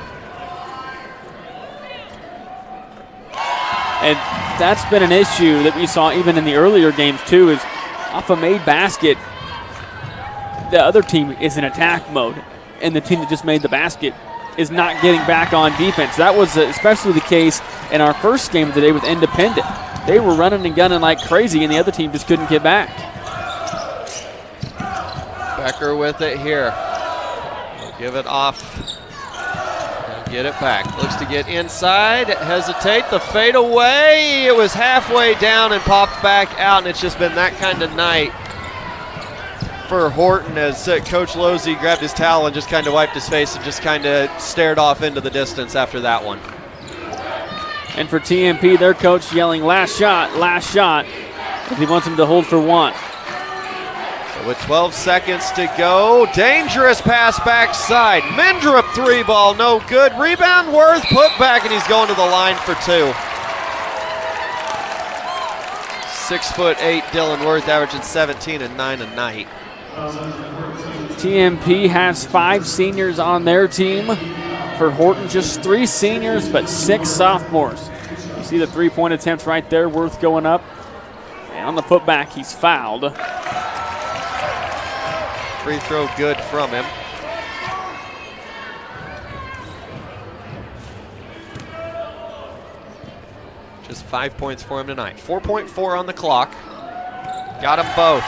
And that's been an issue that we saw even in the earlier games too, is off a made basket, the other team is in attack mode, and the team that just made the basket is not getting back on defense. That was especially the case in our first game of the day with Independent. They were running and gunning like crazy, and the other team just couldn't get back. Becker with it here. We'll give it off. And get it back. Looks to get inside. Hesitate. The fade away. It was halfway down and popped back out, and it's just been that kind of night for Horton as Coach Losey grabbed his towel and just kind of wiped his face and just kind of stared off into the distance after that one. And for TMP, their coach yelling, last shot, because he wants them to hold for one. So with 12 seconds to go, dangerous pass backside. Mendrup 3-ball, no good. Rebound Worth, put back, and he's going to the line for two. 6'8" Dylan Worth, averaging 17 and 9 a night. TMP has 5 seniors on their team. For Horton, just 3 seniors, but 6 sophomores. You see the 3-point attempts right there, Worth going up. And on the putback, he's fouled. Free throw good from him. Just 5 points for him tonight. 4.4 on the clock. Got them both.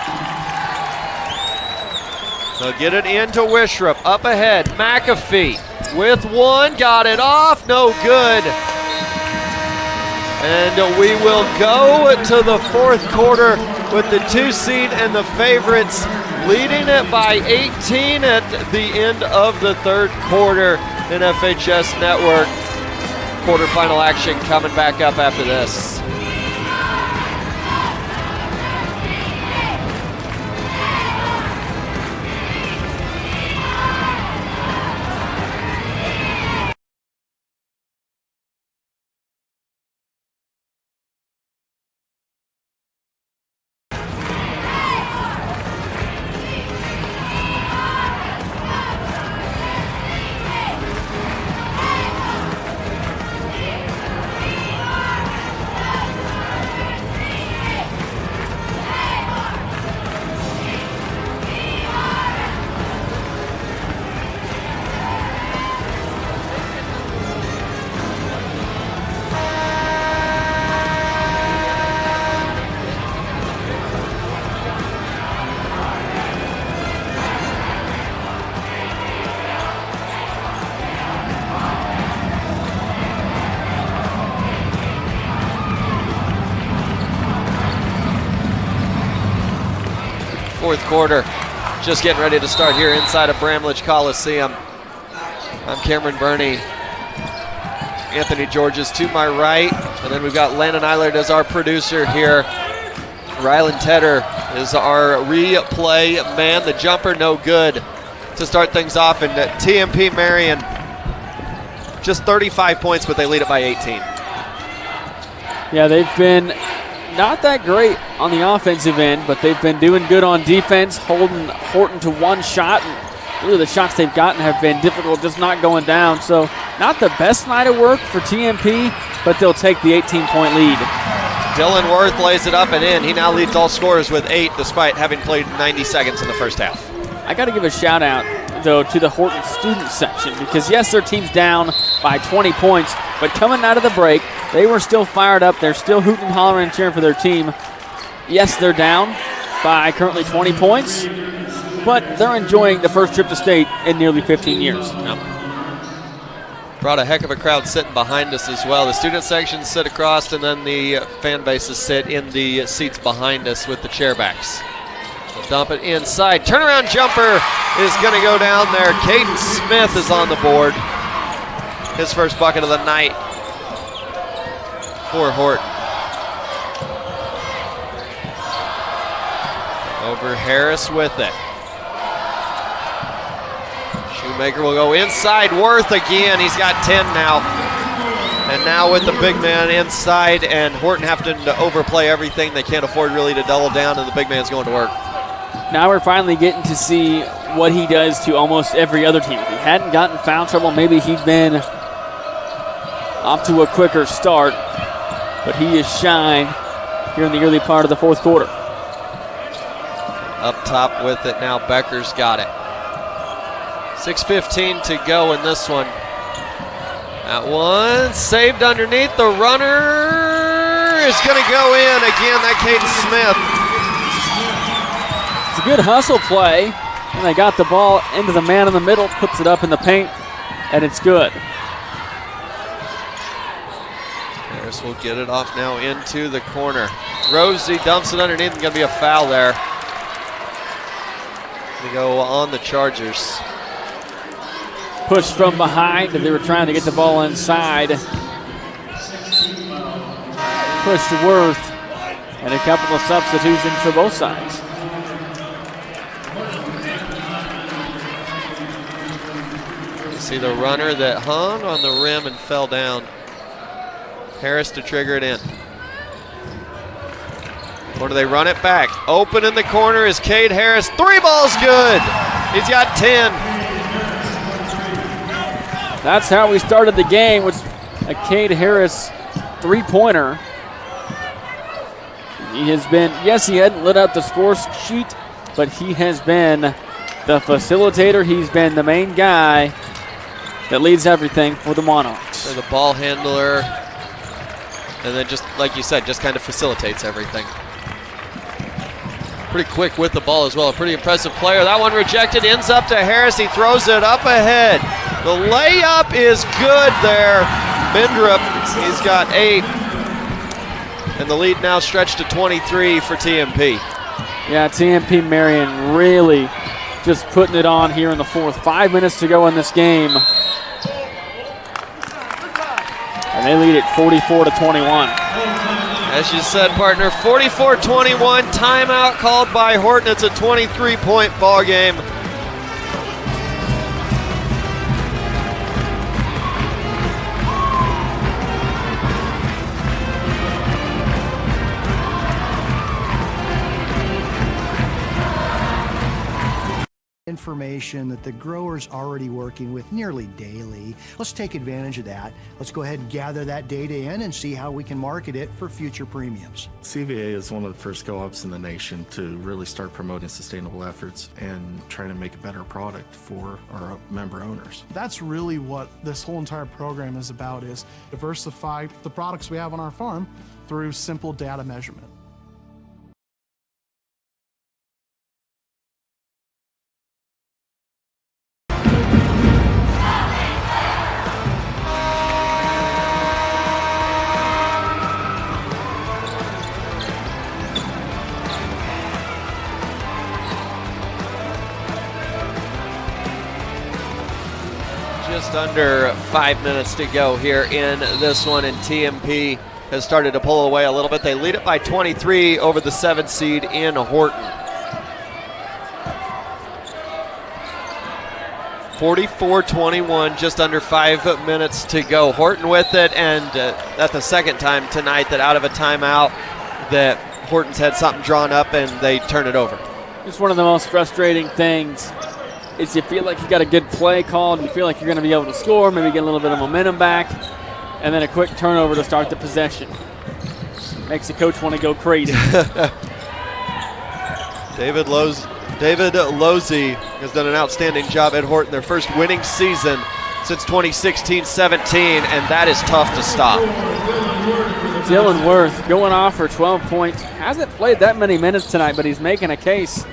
So get it into Wishrup. Up ahead, McAfee with one. Got it off, no good. And we will go to the fourth quarter with the 2 seed and the favorites leading it by 18 at the end of the third quarter in FHS Network. Quarterfinal action coming back up after this. Fourth quarter, just getting ready to start here inside of Bramlage Coliseum. I'm Cameron Burney. Anthony George is to my right, and then we've got Landon Eilert as our producer here. Rylan Tedder is our replay man. The jumper, no good to start things off, and TMP Marian, just 35 points, but they lead it by 18. Yeah, they've been not that great on the offensive end, but they've been doing good on defense, holding Horton to one shot. And really the shots they've gotten have been difficult, just not going down. So not the best night of work for TMP, but they'll take the 18-point lead. Dylan Worth lays it up and in. He now leads all scorers with 8 despite having played 90 seconds in the first half. I got to give a shout out, though, to the Horton student section, because yes, their team's down by 20 points, but coming out of the break, they were still fired up. They're still hooting and hollering and cheering for their team. Yes, they're down by currently 20 points, but they're enjoying the first trip to state in nearly 15 years. Yep. Brought a heck of a crowd sitting behind us as well. The student sections sit across, and then the fan bases sit in the seats behind us with the chairbacks. We'll dump it inside. Turnaround jumper is going to go down there. Caden Smith is on the board. His first bucket of the night for Horton. Over Harris with it. Shoemaker will go inside. Worth again. He's got 10 now. And now with the big man inside and Horton having to overplay everything, they can't afford really to double down, and the big man's going to work. Now we're finally getting to see what he does to almost every other team. If he hadn't gotten foul trouble, maybe he'd been off to a quicker start, but he is shined here in the early part of the fourth quarter. Up top with it now, Becker's got it. 6:15 to go in this one. That one saved underneath. The runner is going to go in again. That Caden Smith. It's a good hustle play. And they got the ball into the man in the middle, puts it up in the paint, and it's good. Harris will get it off now into the corner. Rosie dumps it underneath, and going to be a foul there. They go on the Chargers. Pushed from behind, and they were trying to get the ball inside. Push to Worth, and a couple of substitutions for both sides. See the runner that hung on the rim and fell down. Harris to trigger it in. Or do they run it back? Open in the corner is Cade Harris. 3 balls good. He's got 10. That's how we started the game with a Cade Harris 3-pointer. He has been, yes, he hadn't lit up the score sheet, but he has been the facilitator. He's been the main guy that leads everything for the Monarchs. So the ball handler, and then just like you said, just kind of facilitates everything. Pretty quick with the ball as well. A pretty impressive player. That one rejected, ends up to Harris. He throws it up ahead. The layup is good there. Bindrup, he's got 8. And the lead now stretched to 23 for TMP. Yeah, TMP Marian really just putting it on here in the fourth. 5 minutes to go in this game. And they lead it 44-21. As you said, partner, 44-21, timeout called by Horton. It's a 23-point ball game. Information that the grower's already working with nearly daily. Let's take advantage of that. Let's go ahead and gather that data in and see how we can market it for future premiums. CVA is one of the first co-ops in the nation to really start promoting sustainable efforts and trying to make a better product for our member owners. That's really what this whole entire program is about, is diversify the products we have on our farm through simple data measurement. Just under 5 minutes to go here in this one, and TMP has started to pull away a little bit. They lead it by 23 over the 7th seed in Horton. 44-21, just under 5 minutes to go. Horton with it, and that's the second time tonight that out of a timeout that Horton's had something drawn up and they turn it over. It's one of the most frustrating things is you feel like you got a good play called, you feel like you're going to be able to score, maybe get a little bit of momentum back, and then a quick turnover to start the possession. Makes the coach want to go crazy. David Losey has done an outstanding job at Horton, their first winning season since 2016-17, and that is tough to stop. Dylan Worth going off for 12 points. Hasn't played that many minutes tonight, but he's making a case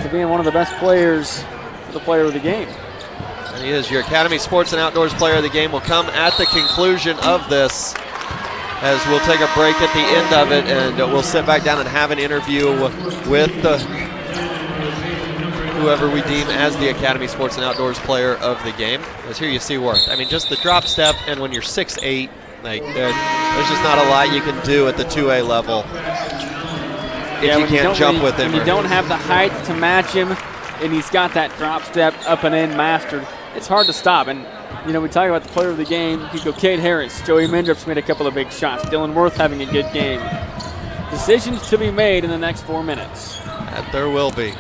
to being one of the best players for the player of the game. And he is. Your Academy Sports and Outdoors Player of the Game will come at the conclusion of this, as we'll take a break at the end of it, and we'll sit back down and have an interview with whoever we deem as the Academy Sports and Outdoors Player of the Game. As here you see Worth. I mean, just the drop step, and when you're 6'8", like there's just not a lot you can do at the 2A level if you can't jump with him. When you don't have the height to match him, and he's got that drop step up and in mastered, it's hard to stop. And You know, we talk about the player of the game. You go Cade Harris. Joey Mendrip's made a couple of big shots. Dylan Worth having a good game. Decisions to be made in the next 4 minutes. That there will be.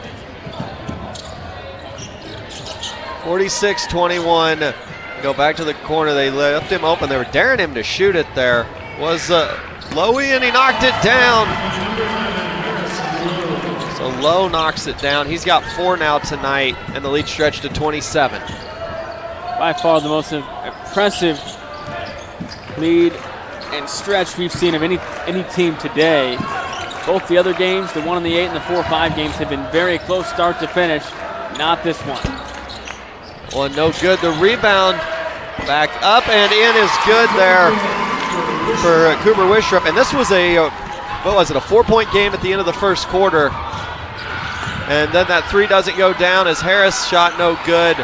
46-21. Go back to the corner. They left him open. They were daring him to shoot it there. Was Lowy, and he knocked it down. So Lowe knocks it down. He's got 4 now tonight, and the lead stretched to 27. By far the most impressive lead and stretch we've seen of any team today. Both the other games, the 1 and the 8 and the 4-5 games, have been very close start to finish. Not this one. Well, no good. The rebound back up and in is good there for Cooper Wistrup. And this was a 4-point game at the end of the first quarter. And then that 3 doesn't go down as Harris shot no good.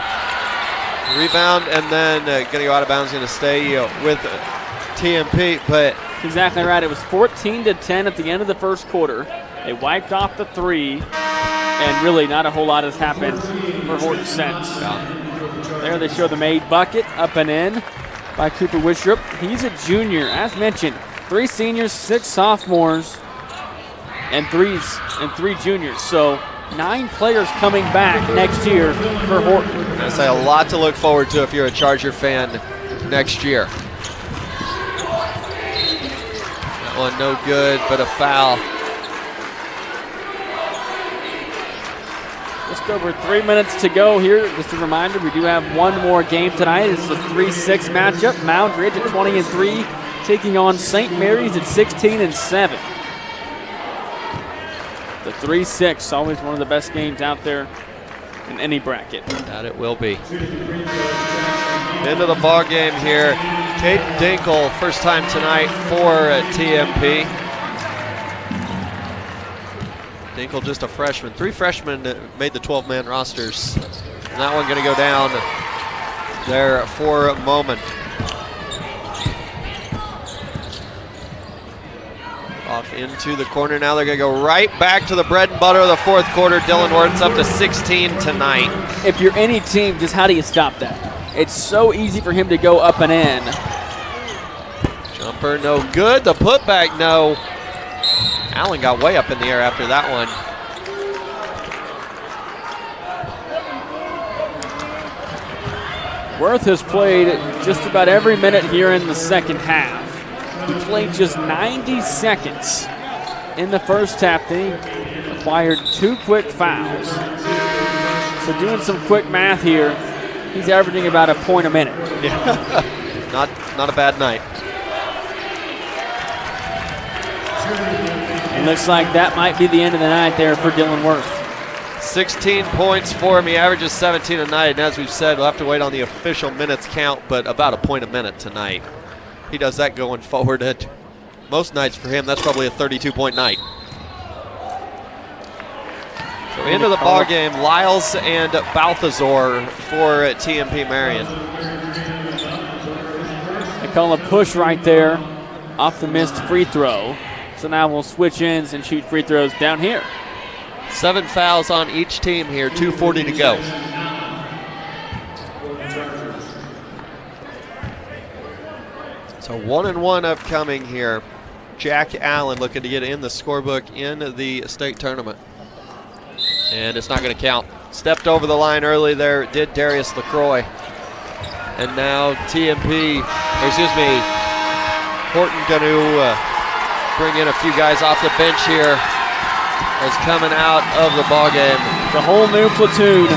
Rebound and then going to go out of bounds, going to stay with TMP. But exactly right. It was 14-10 at the end of the first quarter. They wiped off the 3, and really not a whole lot has happened for Horton since. There they show the made bucket up and in by Cooper Wistrup. He's a junior, as mentioned. 3 seniors, 6 sophomores, and 3 juniors. So 9 players coming back next year for Horton. I say a lot to look forward to if you're a Charger fan next year. That one no good, but a foul. Just over 3 minutes to go here. Just a reminder, we do have one more game tonight. This is a 3-6 matchup. Mound Ridge at 20-3, taking on St. Mary's at 16-7. The 3-6, always one of the best games out there in any bracket. That it will be. Into the ball game here. Caden Dinkle, first time tonight for TMP. Dinkle just a freshman. 3 freshmen made the 12-man rosters. And that one going to go down there for a moment. Off into the corner now. They're going to go right back to the bread and butter of the fourth quarter. Dylan Worth's up to 16 tonight. If you're any team, just how do you stop that? It's so easy for him to go up and in. Jumper no good. The putback no. Allen got way up in the air after that one. Worth has played just about every minute here in the second half. He played just 90 seconds in the first half. They acquired 2 quick fouls. So doing some quick math here, he's averaging about a point a minute. Yeah, not a bad night. It looks like that might be the end of the night there for Dylan Worth. 16 points for him. He averages 17 a night. And as we've said, we'll have to wait on the official minutes count, but about a point a minute tonight. He does that going forward at most nights for him. That's probably a 32-point night. So into the ball game, Lyles and Balthazar for TMP Marian. They call a push right there off the missed free throw. So now we'll switch ends and shoot free throws down here. 7 fouls on each team here, 2:40 to go. So 1-1 upcoming here. Jack Allen looking to get in the scorebook in the state tournament. And it's not going to count. Stepped over the line early there, did Darius LaCroix. And now Horton going to bring in a few guys off the bench here as coming out of the ball game. The whole new platoon.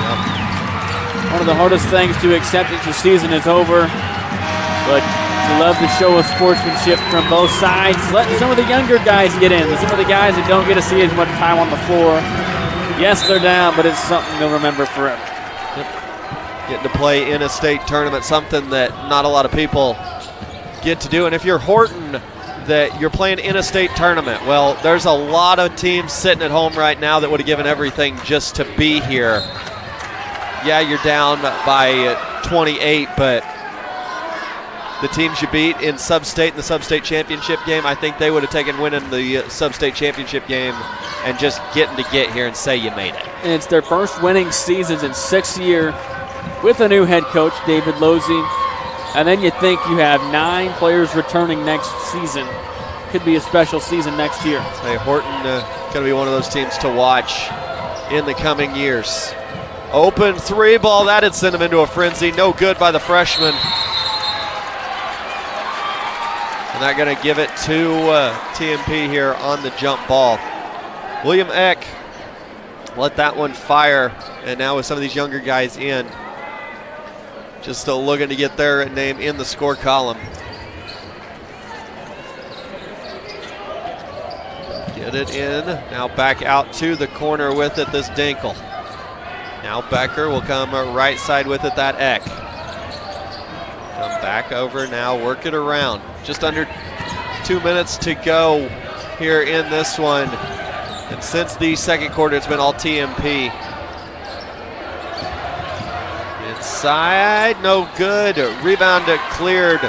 One of the hardest things to accept as the season is over. But you love the show of sportsmanship from both sides. Let some of the younger guys get in. Some of the guys that don't get to see as much time on the floor. Yes, they're down, but it's something they'll remember forever. Yep. Getting to play in a state tournament, something that not a lot of people get to do. And if you're Horton, that you're playing in a state tournament, well, there's a lot of teams sitting at home right now that would have given everything just to be here. Yeah, you're down by 28, but the teams you beat in sub-state in the sub-state championship game, I think they would have taken winning the sub-state championship game and just getting to get here and say you made it. And it's their first winning seasons in 6 years with a new head coach, David Losey. And then you think you have 9 players returning next season. Could be a special season next year. Hey, Horton going to be one of those teams to watch in the coming years. Open 3 ball, that had sent him into a frenzy. No good by the freshman. And they're going to give it to TMP here on the jump ball. William Eck let that one fire, and now with some of these younger guys in, just still looking to get their name in the score column. Get it in, now back out to the corner with it, this Dinkle. Now Becker will come right side with it, that Eck. Come back over now, work it around. Just under 2 minutes to go here in this one. And since the second quarter, it's been all TMP. Inside, no good. Rebound cleared.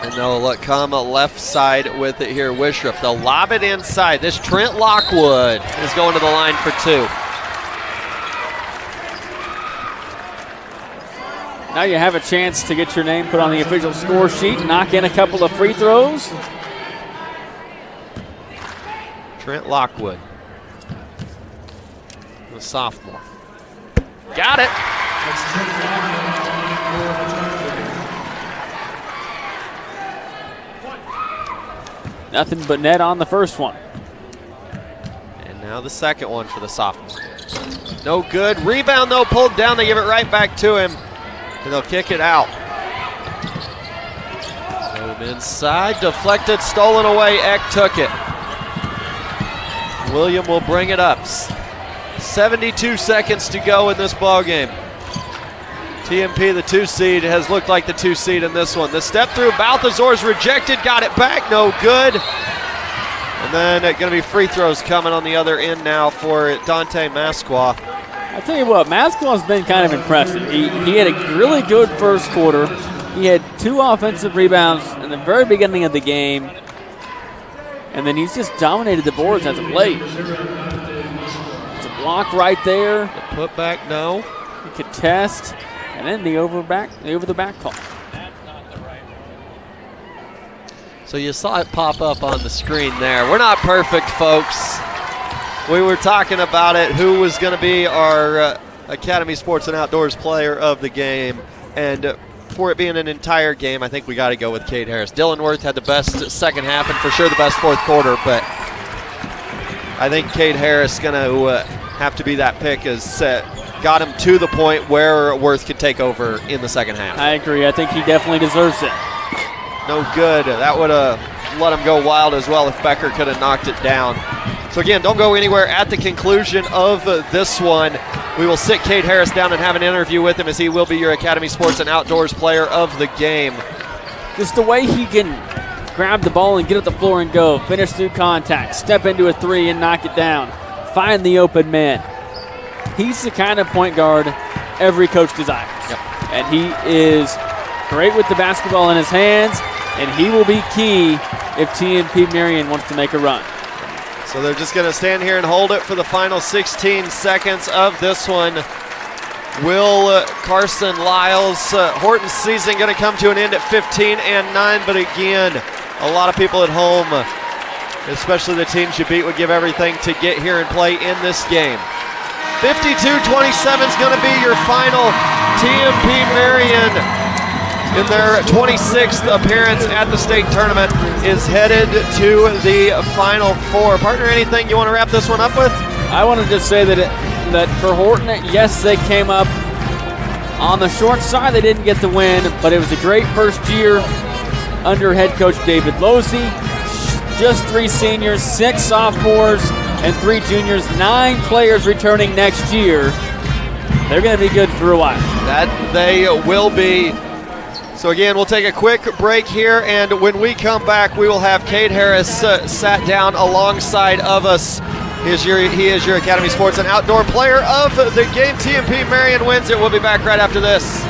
And they'll come left side with it here. Wishrup, they'll lob it inside. This Trent Lockwood is going to the line for 2. Now you have a chance to get your name put on the official score sheet, knock in a couple of free throws. Trent Lockwood, the sophomore. Got it. Nothing but net on the first one. And now the second one for the sophomore. No good. Rebound, though, pulled down. They give it right back to him. And they'll kick it out. Move inside, deflected, stolen away. Eck took it. William will bring it up. 72 seconds to go in this ball game. TMP, the 2 seed, has looked like the 2 seed in this one. The step through, Balthazar's rejected, got it back, no good. And then going to be free throws coming on the other end now for Dante Masqua. I'll tell you what, Masqua's been kind of impressive. He had a really good first quarter. He had 2 offensive rebounds in the very beginning of the game. And then he's just dominated the boards as of late. It's a block right there. The putback, no. The contest, and then the over the back call. So you saw it pop up on the screen there. We're not perfect, folks. We were talking about it, who was going to be our Academy Sports and Outdoors player of the game. And for it being an entire game, I think we got to go with Cade Harris. Dylan Worth had the best second half and for sure the best fourth quarter, but I think Cade Harris is going to have to be that pick as got him to the point where Worth could take over in the second half. I agree. I think he definitely deserves it. No good. That would have let him go wild as well if Becker could have knocked it down. So again, don't go anywhere. At the conclusion of this one, we will sit Cade Harris down and have an interview with him as he will be your Academy Sports and Outdoors player of the game. Just the way he can grab the ball and get up the floor and go, finish through contact, step into a 3 and knock it down, find the open man. He's the kind of point guard every coach desires. Yep. And he is great with the basketball in his hands, and he will be key if TMP Marian wants to make a run. So they're just going to stand here and hold it for the final 16 seconds of this one. Will Carson Lyles, Horton's season going to come to an end at 15-9, but again, a lot of people at home, especially the teams you beat, would give everything to get here and play in this game. 52-27 is going to be your final. TMP Marian, in their 26th appearance at the state tournament, is headed to the Final Four. Partner, anything you want to wrap this one up with? I want to just say that for Horton, yes, they came up on the short side. They didn't get the win, but it was a great first year under head coach David Losey. Just 3 seniors, 6 sophomores, and 3 juniors. 9 players returning next year. They're going to be good for a while. That they will be. So again, we'll take a quick break here, and when we come back, we will have Cade Harris sat down alongside of us. He is your Academy Sports and Outdoor player of the game. TMP Marian wins it. We'll be back right after this.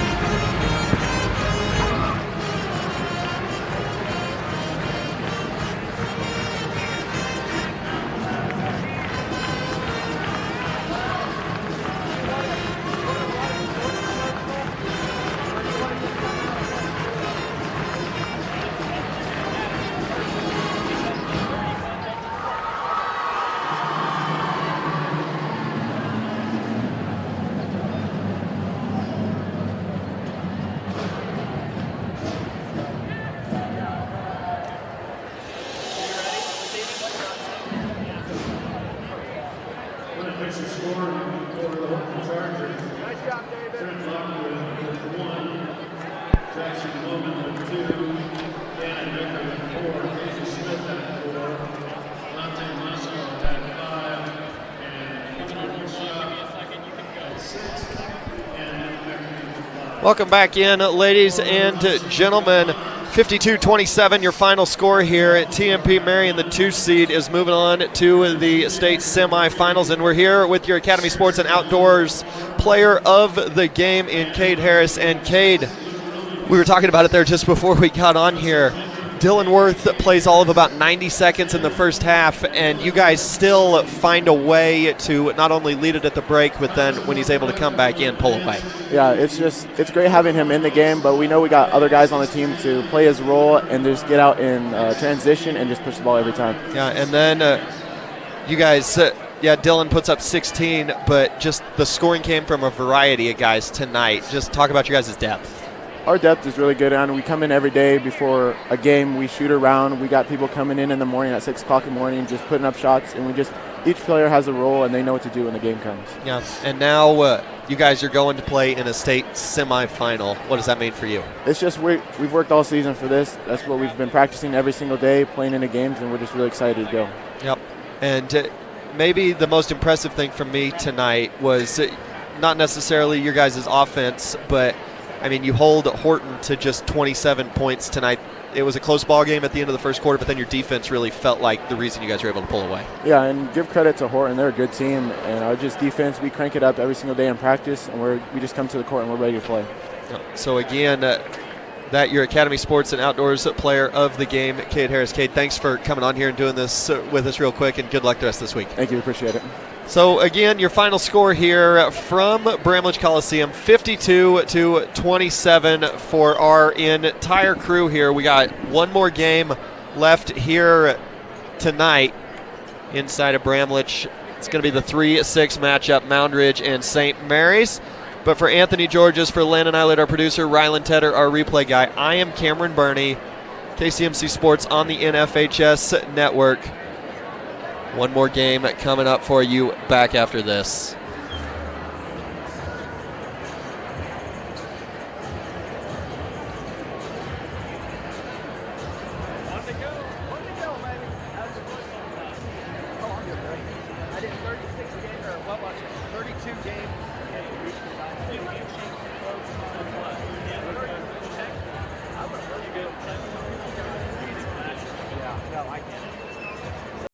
Welcome back in, ladies and gentlemen. 52-27, your final score here at TMP Marian. The 2 seed is moving on to the state semifinals, and we're here with your Academy Sports and Outdoors player of the game in Cade Harris. And Cade, we were talking about it there just before we got on here. Dylan Worth plays all of about 90 seconds in the first half, and you guys still find a way to not only lead it at the break, but then when he's able to come back in, pull away. Yeah, it's great having him in the game, but we know we got other guys on the team to play his role and just get out in transition and just push the ball every time. Yeah, and then you guys, Dylan puts up 16, but just the scoring came from a variety of guys tonight. Just talk about your guys' depth. Our depth is really good, and we come in every day before a game. We shoot around. We got people coming in the morning at 6 o'clock in the morning, just putting up shots, and each player has a role, and they know what to do when the game comes. Yeah, and now you guys are going to play in a state semifinal. What does that mean for you? It's just we've worked all season for this. That's what we've been practicing every single day, playing in the games, and we're just really excited to go. Yep, and maybe the most impressive thing for me tonight was not necessarily your guys' offense, but I mean, you hold Horton to just 27 points tonight. It was a close ball game at the end of the first quarter, but then your defense really felt like the reason you guys were able to pull away. Yeah, and give credit to Horton. They're a good team, and our defense, we crank it up every single day in practice, and we just come to the court and we're ready to play. So again, that your Academy Sports and Outdoors player of the game, Cade Harris. Cade, thanks for coming on here and doing this with us real quick, and good luck the rest of this week. Thank you, appreciate it. So again, your final score here from Bramlage Coliseum, 52-27 for our entire crew here. We got one more game left here tonight inside of Bramlage. It's going to be the 3-6 matchup, Moundridge and St. Mary's. But for Anthony Georges, for Landon Eilert, our producer, Rylan Tedder, our replay guy, I am Cameron Burney, KCMC Sports on the NFHS Network. One more game coming up for you back after this. I get it.